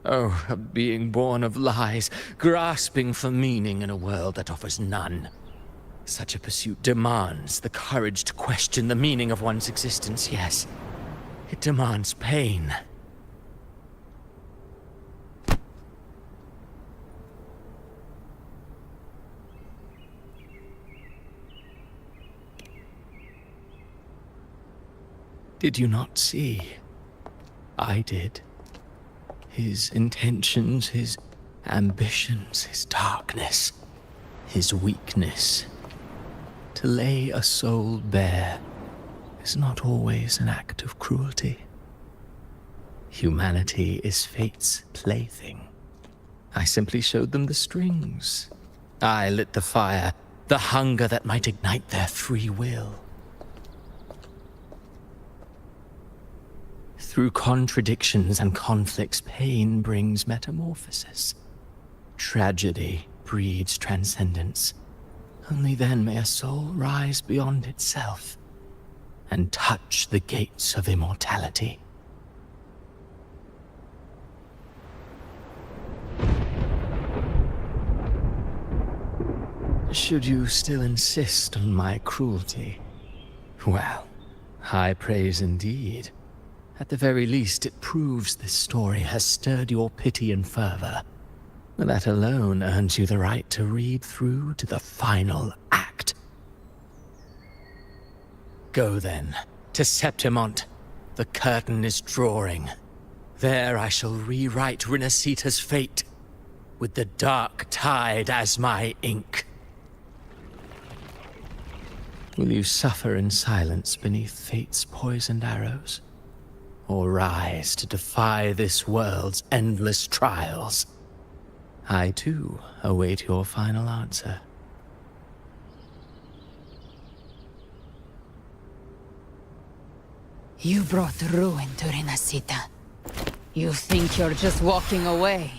Oh, a being born of lies, grasping for meaning in a world that offers none. Such a pursuit demands the courage to question the meaning of one's existence, yes. It demands pain. Did you not see? I did. His intentions, his ambitions, his darkness, his weakness. To lay a soul bare is not always an act of cruelty. Humanity is fate's plaything. I simply showed them the strings. I lit the fire, the hunger that might ignite their free will. Through contradictions and conflicts, pain brings metamorphosis. Tragedy breeds transcendence. Only then may a soul rise beyond itself and touch the gates of immortality. Should you still insist on my cruelty, well, high praise indeed. At the very least, it proves this story has stirred your pity and fervor. That alone earns you the right to read through to the final act. Go then, to Septimont. The curtain is drawing. There I shall rewrite Rinasita's fate, with the dark tide as my ink. Will you suffer in silence beneath fate's poisoned arrows? Or rise to defy this world's endless trials? I, too, await your final answer. You brought ruin to Rinasita. You think you're just walking away?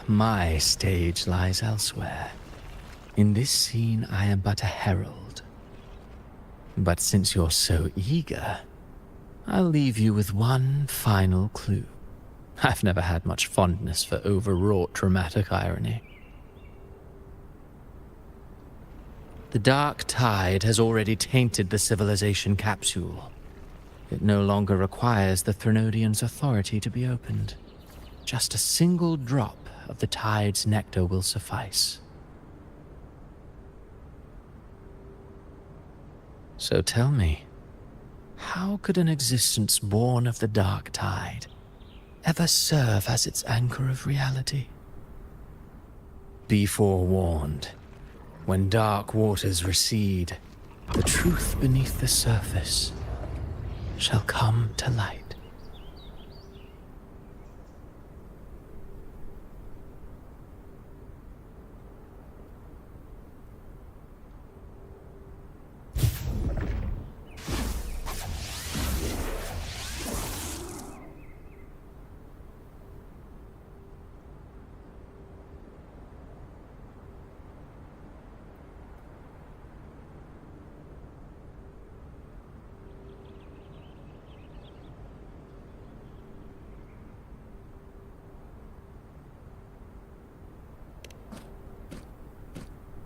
My stage lies elsewhere. In this scene, I am but a herald. But since you're so eager, I'll leave you with one final clue. I've never had much fondness for overwrought dramatic irony. The dark tide has already tainted the civilization capsule. It no longer requires the Threnodians' authority to be opened. Just a single drop of the tide's nectar will suffice. So tell me, how could an existence born of the dark tide ever serve as its anchor of reality? Be forewarned. When dark waters recede, the truth beneath the surface shall come to light.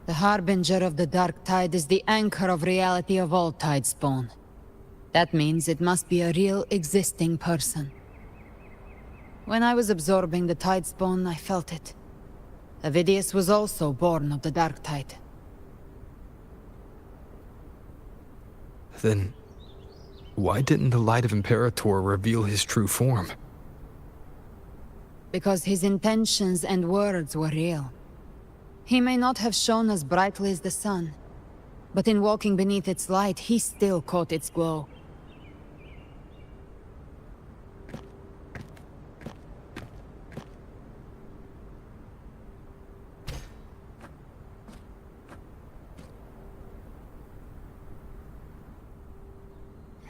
The Harbinger of the Dark Tide is the anchor of reality of all Tidespawn. That means it must be a real existing person. When I was absorbing the Tidespawn, I felt it. Avidius was also born of the Dark Tide. Then, why didn't the Light of Imperator reveal his true form? Because his intentions and words were real. He may not have shone as brightly as the sun, but in walking beneath its light, he still caught its glow.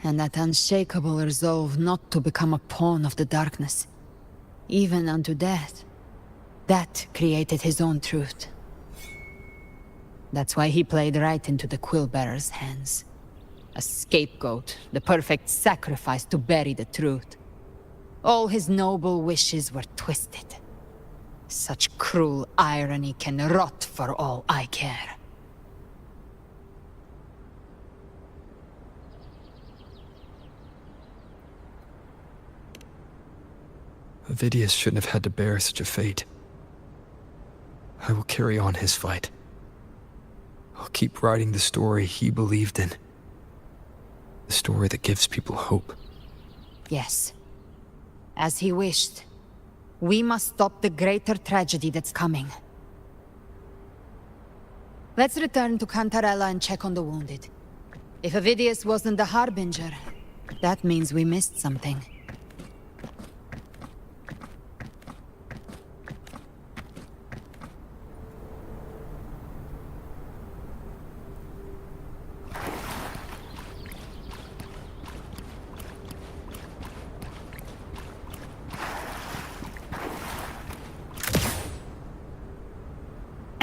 And that unshakable resolve not to become a pawn of the darkness, even unto death, that created his own truth. That's why he played right into the Quill-Bearer's hands. A scapegoat, the perfect sacrifice to bury the truth. All his noble wishes were twisted. Such cruel irony can rot for all I care. Avidius shouldn't have had to bear such a fate. I will carry on his fight. I'll keep writing the story he believed in. The story that gives people hope. Yes. As he wished. We must stop the greater tragedy that's coming. Let's return to Cantarella and check on the wounded. If Avidius wasn't the Harbinger, that means we missed something.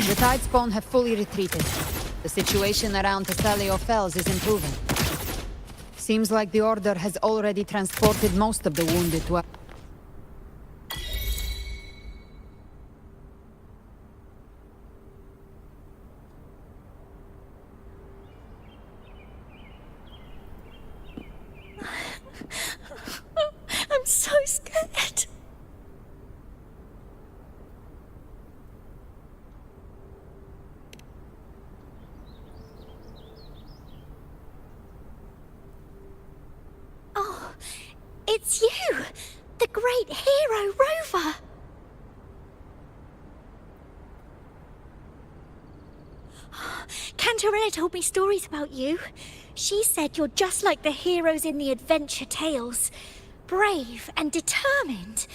The Tidespawn have fully retreated. The situation around Thessalio Fells is improving. Seems like the Order has already transported most of the wounded to... I'm so scared. Oh, it's you! The great hero Rover! Cantarella told me stories about you. She said you're just like the heroes in the adventure tales. Brave and determined.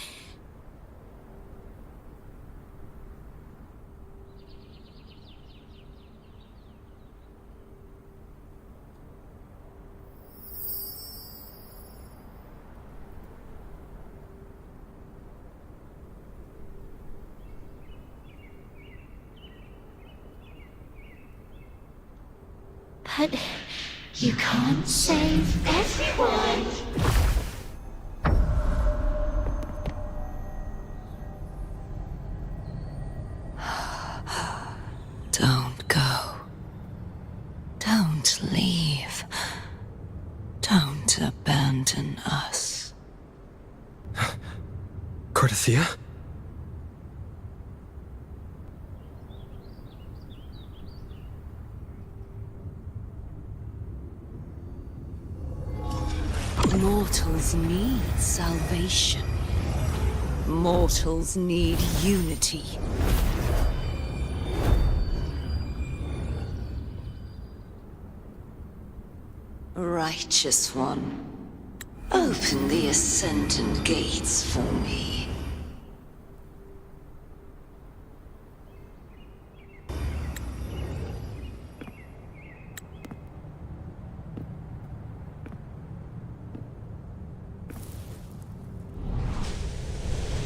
But you can't save everyone. Don't go. Don't leave. Don't abandon us. Cardathia? Mortals need salvation. Mortals need unity. Righteous One, open the Ascendant Gates for me.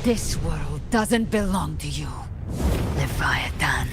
This world doesn't belong to you, Leviathan.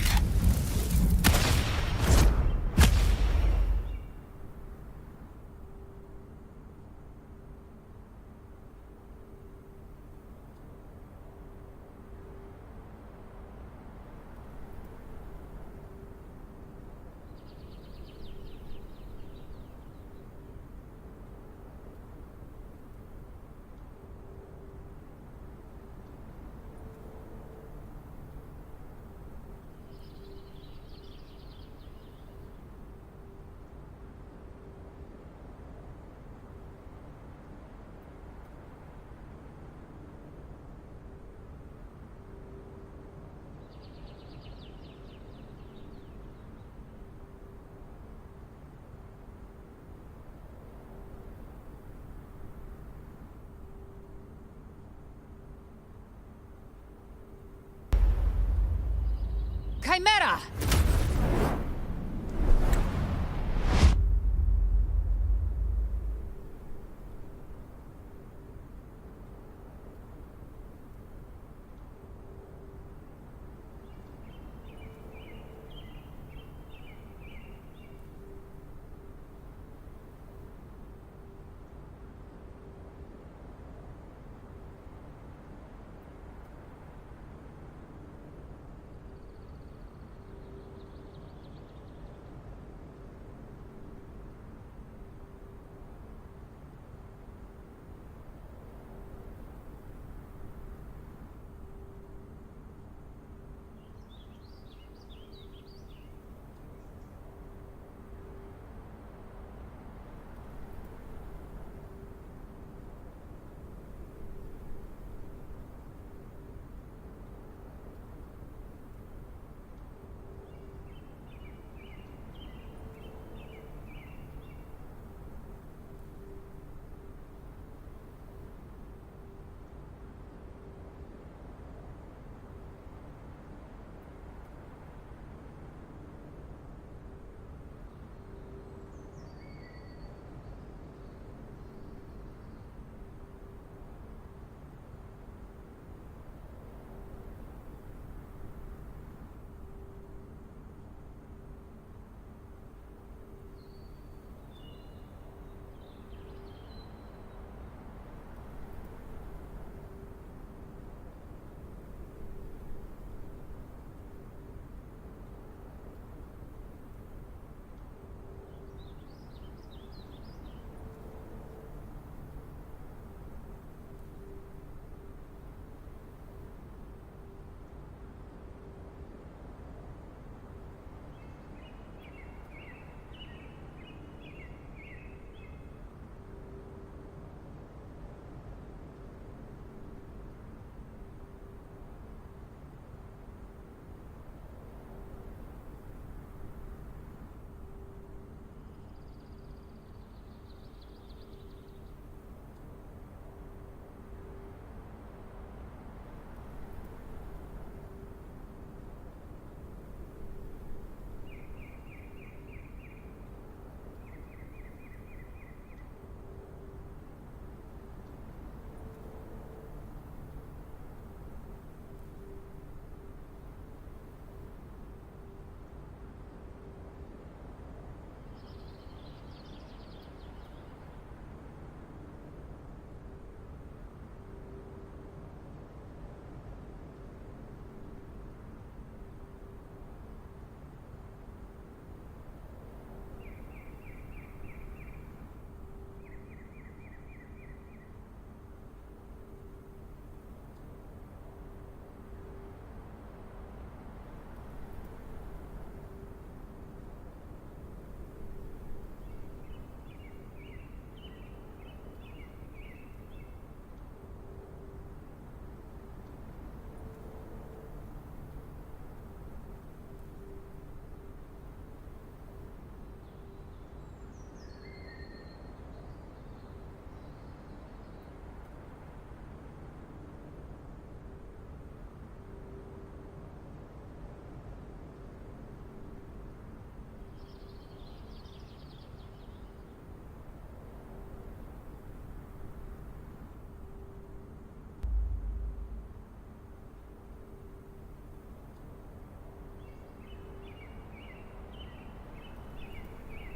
Chimera!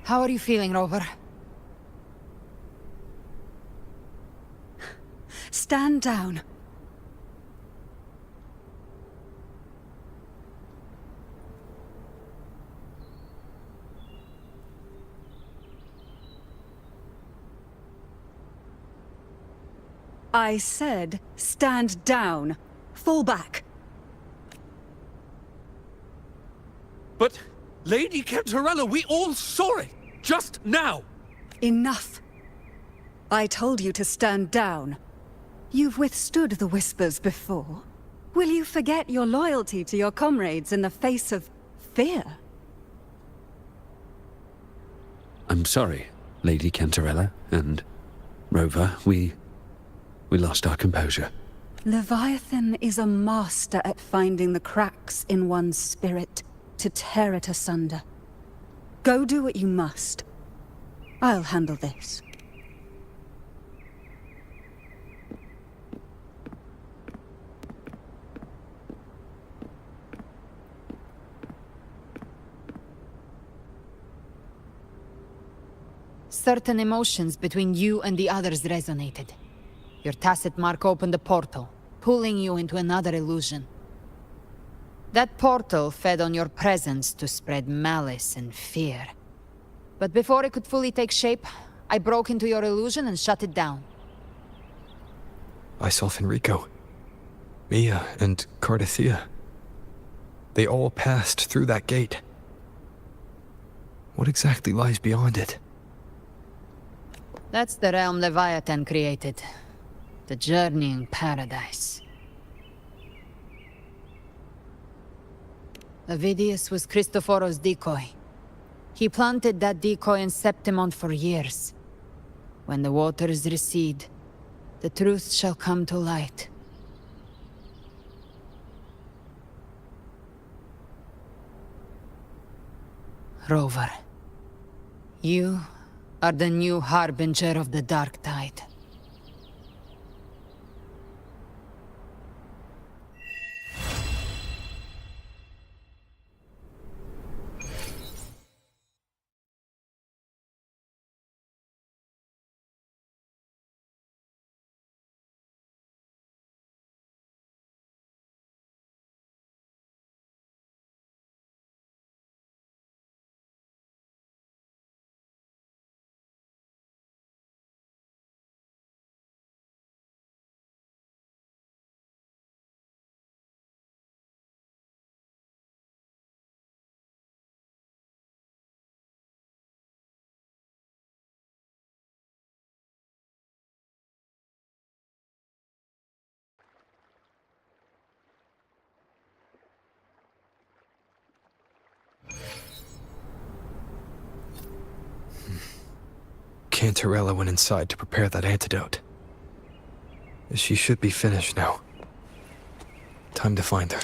How are you feeling, Rover? Stand down. I said, stand down. Fall back. But, Lady Cantarella, we all saw it! Just now! Enough. I told you to stand down. You've withstood the whispers before. Will you forget your loyalty to your comrades in the face of fear? I'm sorry, Lady Cantarella and Rover. We lost our composure. Leviathan is a master at finding the cracks in one's spirit to tear it asunder. Go do what you must. I'll handle this. Certain emotions between you and the others resonated. Your tacit mark opened a portal, pulling you into another illusion. That portal fed on your presence to spread malice and fear. But before it could fully take shape, I broke into your illusion and shut it down. I saw Fenrico, Mia, and Cardathia. They all passed through that gate. What exactly lies beyond it? That's the realm Leviathan created. The journeying paradise. Avidius was Cristoforo's decoy. He planted that decoy in Septimont for years. When the waters recede, the truth shall come to light. Rover, you are the new harbinger of the Dark Tide. Cantarella went inside to prepare that antidote. She should be finished now. Time to find her.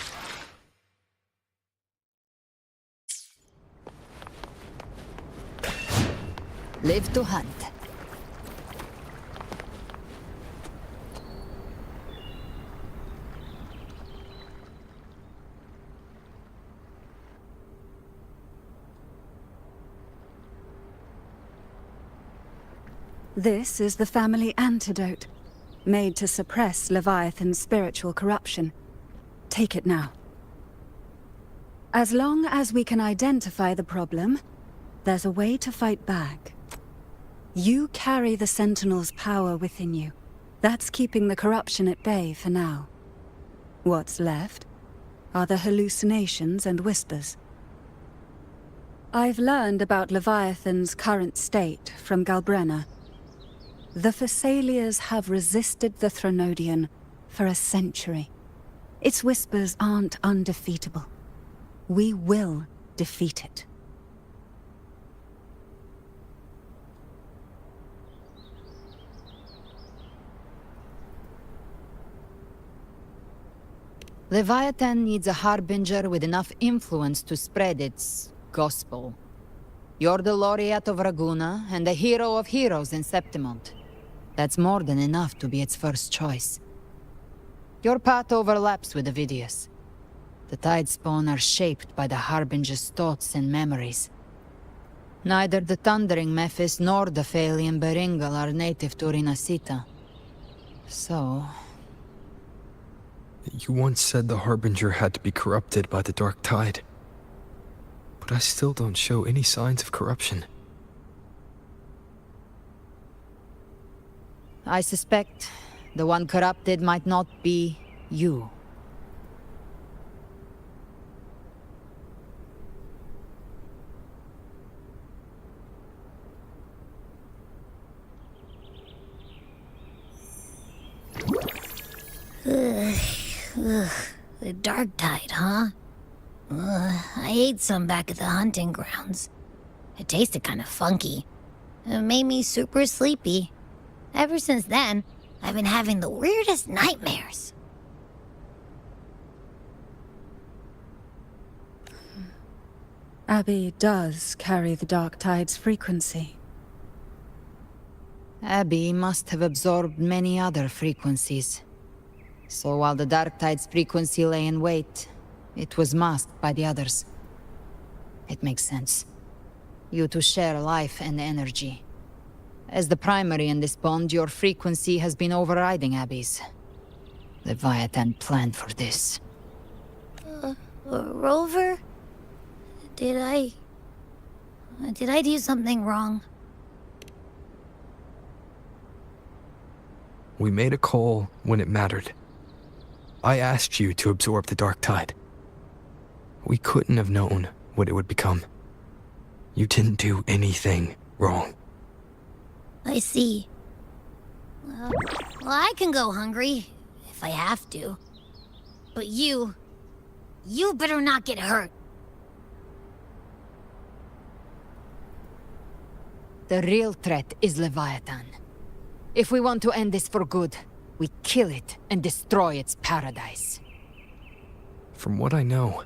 Live to hunt. This is the family antidote, made to suppress Leviathan's spiritual corruption. Take it now. As long as we can identify the problem, there's a way to fight back. You carry the Sentinel's power within you. That's keeping the corruption at bay for now. What's left are the hallucinations and whispers. I've learned about Leviathan's current state from Galbrena. The Thessalians have resisted the Threnodian for a century. Its whispers aren't undefeatable. We will defeat it. Leviathan needs a harbinger with enough influence to spread its gospel. You're the laureate of Raguna and the hero of heroes in Septimont. That's more than enough to be its first choice. Your path overlaps with Avidius. The Tidespawn are shaped by the Harbinger's thoughts and memories. Neither the Thundering Mephis nor the Phalian Beringal are native to Rinasita. So... You once said the Harbinger had to be corrupted by the Dark Tide. But I still don't show any signs of corruption. I suspect the one corrupted might not be you. The Dark Tide, huh? I ate some back at the hunting grounds. It tasted kind of funky. It made me super sleepy. Ever since then, I've been having the weirdest nightmares. Abby does carry the Dark Tide's frequency. Abby must have absorbed many other frequencies. So while the Dark Tide's frequency lay in wait, it was masked by the others. It makes sense. You two share life and energy. As the primary in this bond, your frequency has been overriding Abby's. Leviathan planned for this. Rover? Did I do something wrong? We made a call when it mattered. I asked you to absorb the Dark Tide. We couldn't have known what it would become. You didn't do anything wrong. I see. Well, I can go hungry, if I have to. But you better not get hurt. The real threat is Leviathan. If we want to end this for good, we kill it and destroy its paradise. From what I know,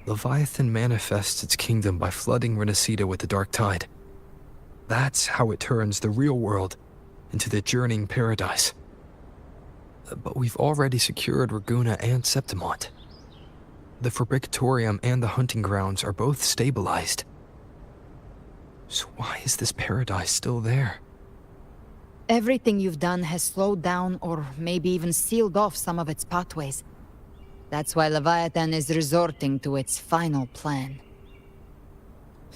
Leviathan manifests its kingdom by flooding Rinasita with the Dark Tide. That's how it turns the real world into the journeying paradise. But we've already secured Raguna and Septimont. The Fabricatorium and the hunting grounds are both stabilized. So why is this paradise still there? Everything you've done has slowed down or maybe even sealed off some of its pathways. That's why Leviathan is resorting to its final plan.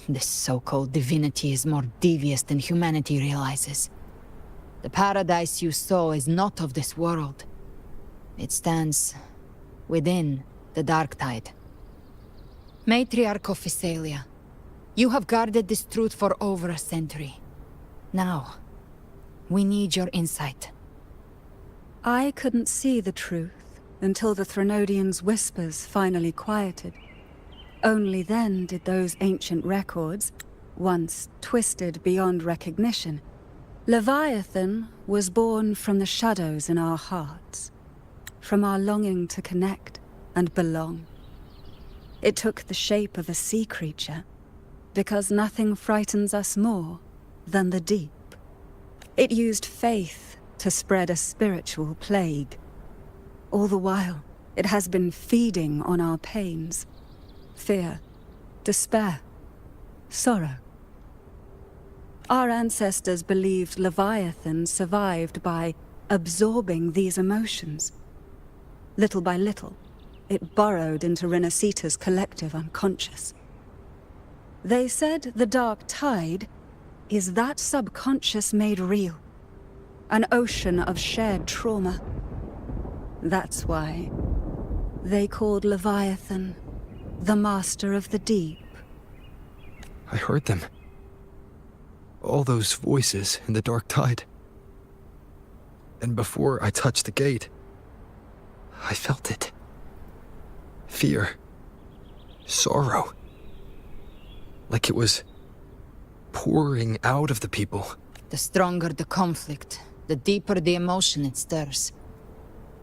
This so-called divinity is more devious than humanity realizes. The paradise you saw is not of this world. It stands within the Dark Tide. Matriarch of Physalia, you have guarded this truth for over a century. Now, we need your insight. I couldn't see the truth until the Threnodians' whispers finally quieted. Only then did those ancient records, once twisted beyond recognition. Leviathan was born from the shadows in our hearts, from our longing to connect and belong. It took the shape of a sea creature, because nothing frightens us more than the deep. It used faith to spread a spiritual plague. All the while, it has been feeding on our pains. Fear, despair, sorrow. Our ancestors believed Leviathan survived by absorbing these emotions. Little by little, it burrowed into Rinasita's collective unconscious. They said the Dark Tide is that subconscious made real. An ocean of shared trauma. That's why they called Leviathan the Master of the Deep. I heard them. All those voices in the Dark Tide. And before I touched the gate, I felt it. Fear. Sorrow. Like it was pouring out of the people. The stronger the conflict, the deeper the emotion it stirs.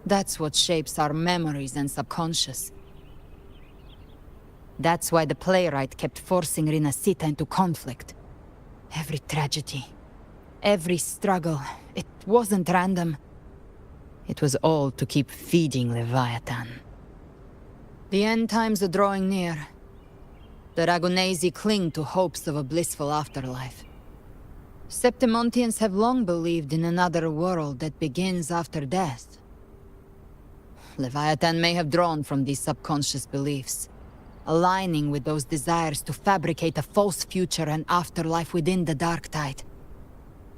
That's what shapes our memories and subconscious. That's why the playwright kept forcing Rinasita into conflict. Every tragedy, every struggle, it wasn't random. It was all to keep feeding Leviathan. The end times are drawing near. The Ragunesi cling to hopes of a blissful afterlife. Septimontians have long believed in another world that begins after death. Leviathan may have drawn from these subconscious beliefs, aligning with those desires to fabricate a false future and afterlife within the Dark Tide.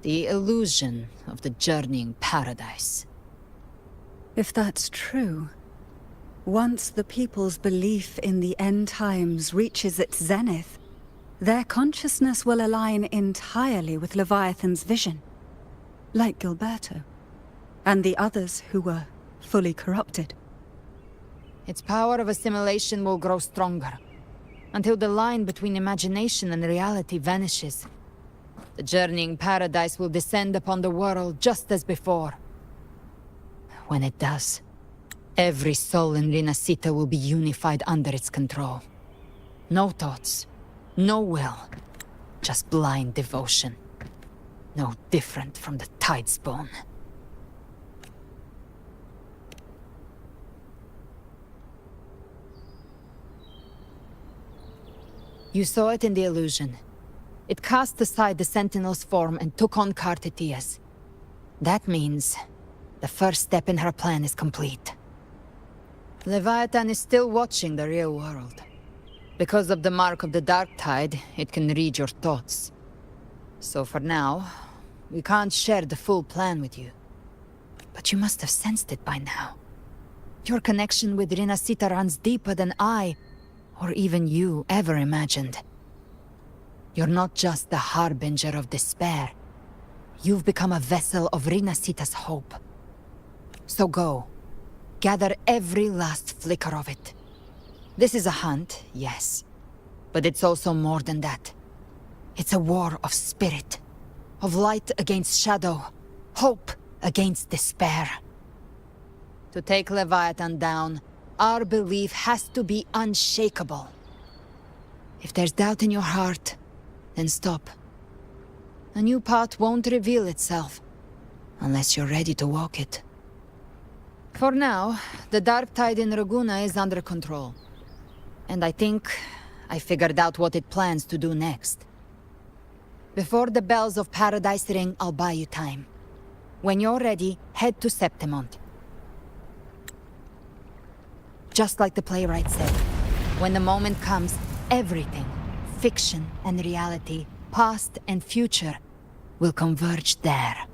The illusion of the journeying paradise. If that's true, once the people's belief in the end times reaches its zenith, their consciousness will align entirely with Leviathan's vision. Like Gilberto, and the others who were fully corrupted. Its power of assimilation will grow stronger, until the line between imagination and reality vanishes. The journeying paradise will descend upon the world just as before. When it does, every soul in Rinascita will be unified under its control. No thoughts, no will, just blind devotion. No different from the Tidespawn. You saw it in the illusion. It cast aside the Sentinel's form and took on Cartetia's. That means the first step in her plan is complete. Leviathan is still watching the real world. Because of the mark of the Dark Tide, it can read your thoughts. So for now, we can't share the full plan with you. But you must have sensed it by now. Your connection with Rinascita runs deeper than I, or even you, ever imagined. You're not just the harbinger of despair. You've become a vessel of Rinascita's hope. So go. Gather every last flicker of it. This is a hunt, yes. But it's also more than that. It's a war of spirit. Of light against shadow. Hope against despair. To take Leviathan down, our belief has to be unshakable. If there's doubt in your heart, then stop. A new path won't reveal itself, unless you're ready to walk it. For now, the Dark Tide in Raguna is under control. And I think I figured out what it plans to do next. Before the bells of Paradise ring, I'll buy you time. When you're ready, head to Septimont. Just like the playwright said, when the moment comes, everything, fiction and reality, past and future, will converge there.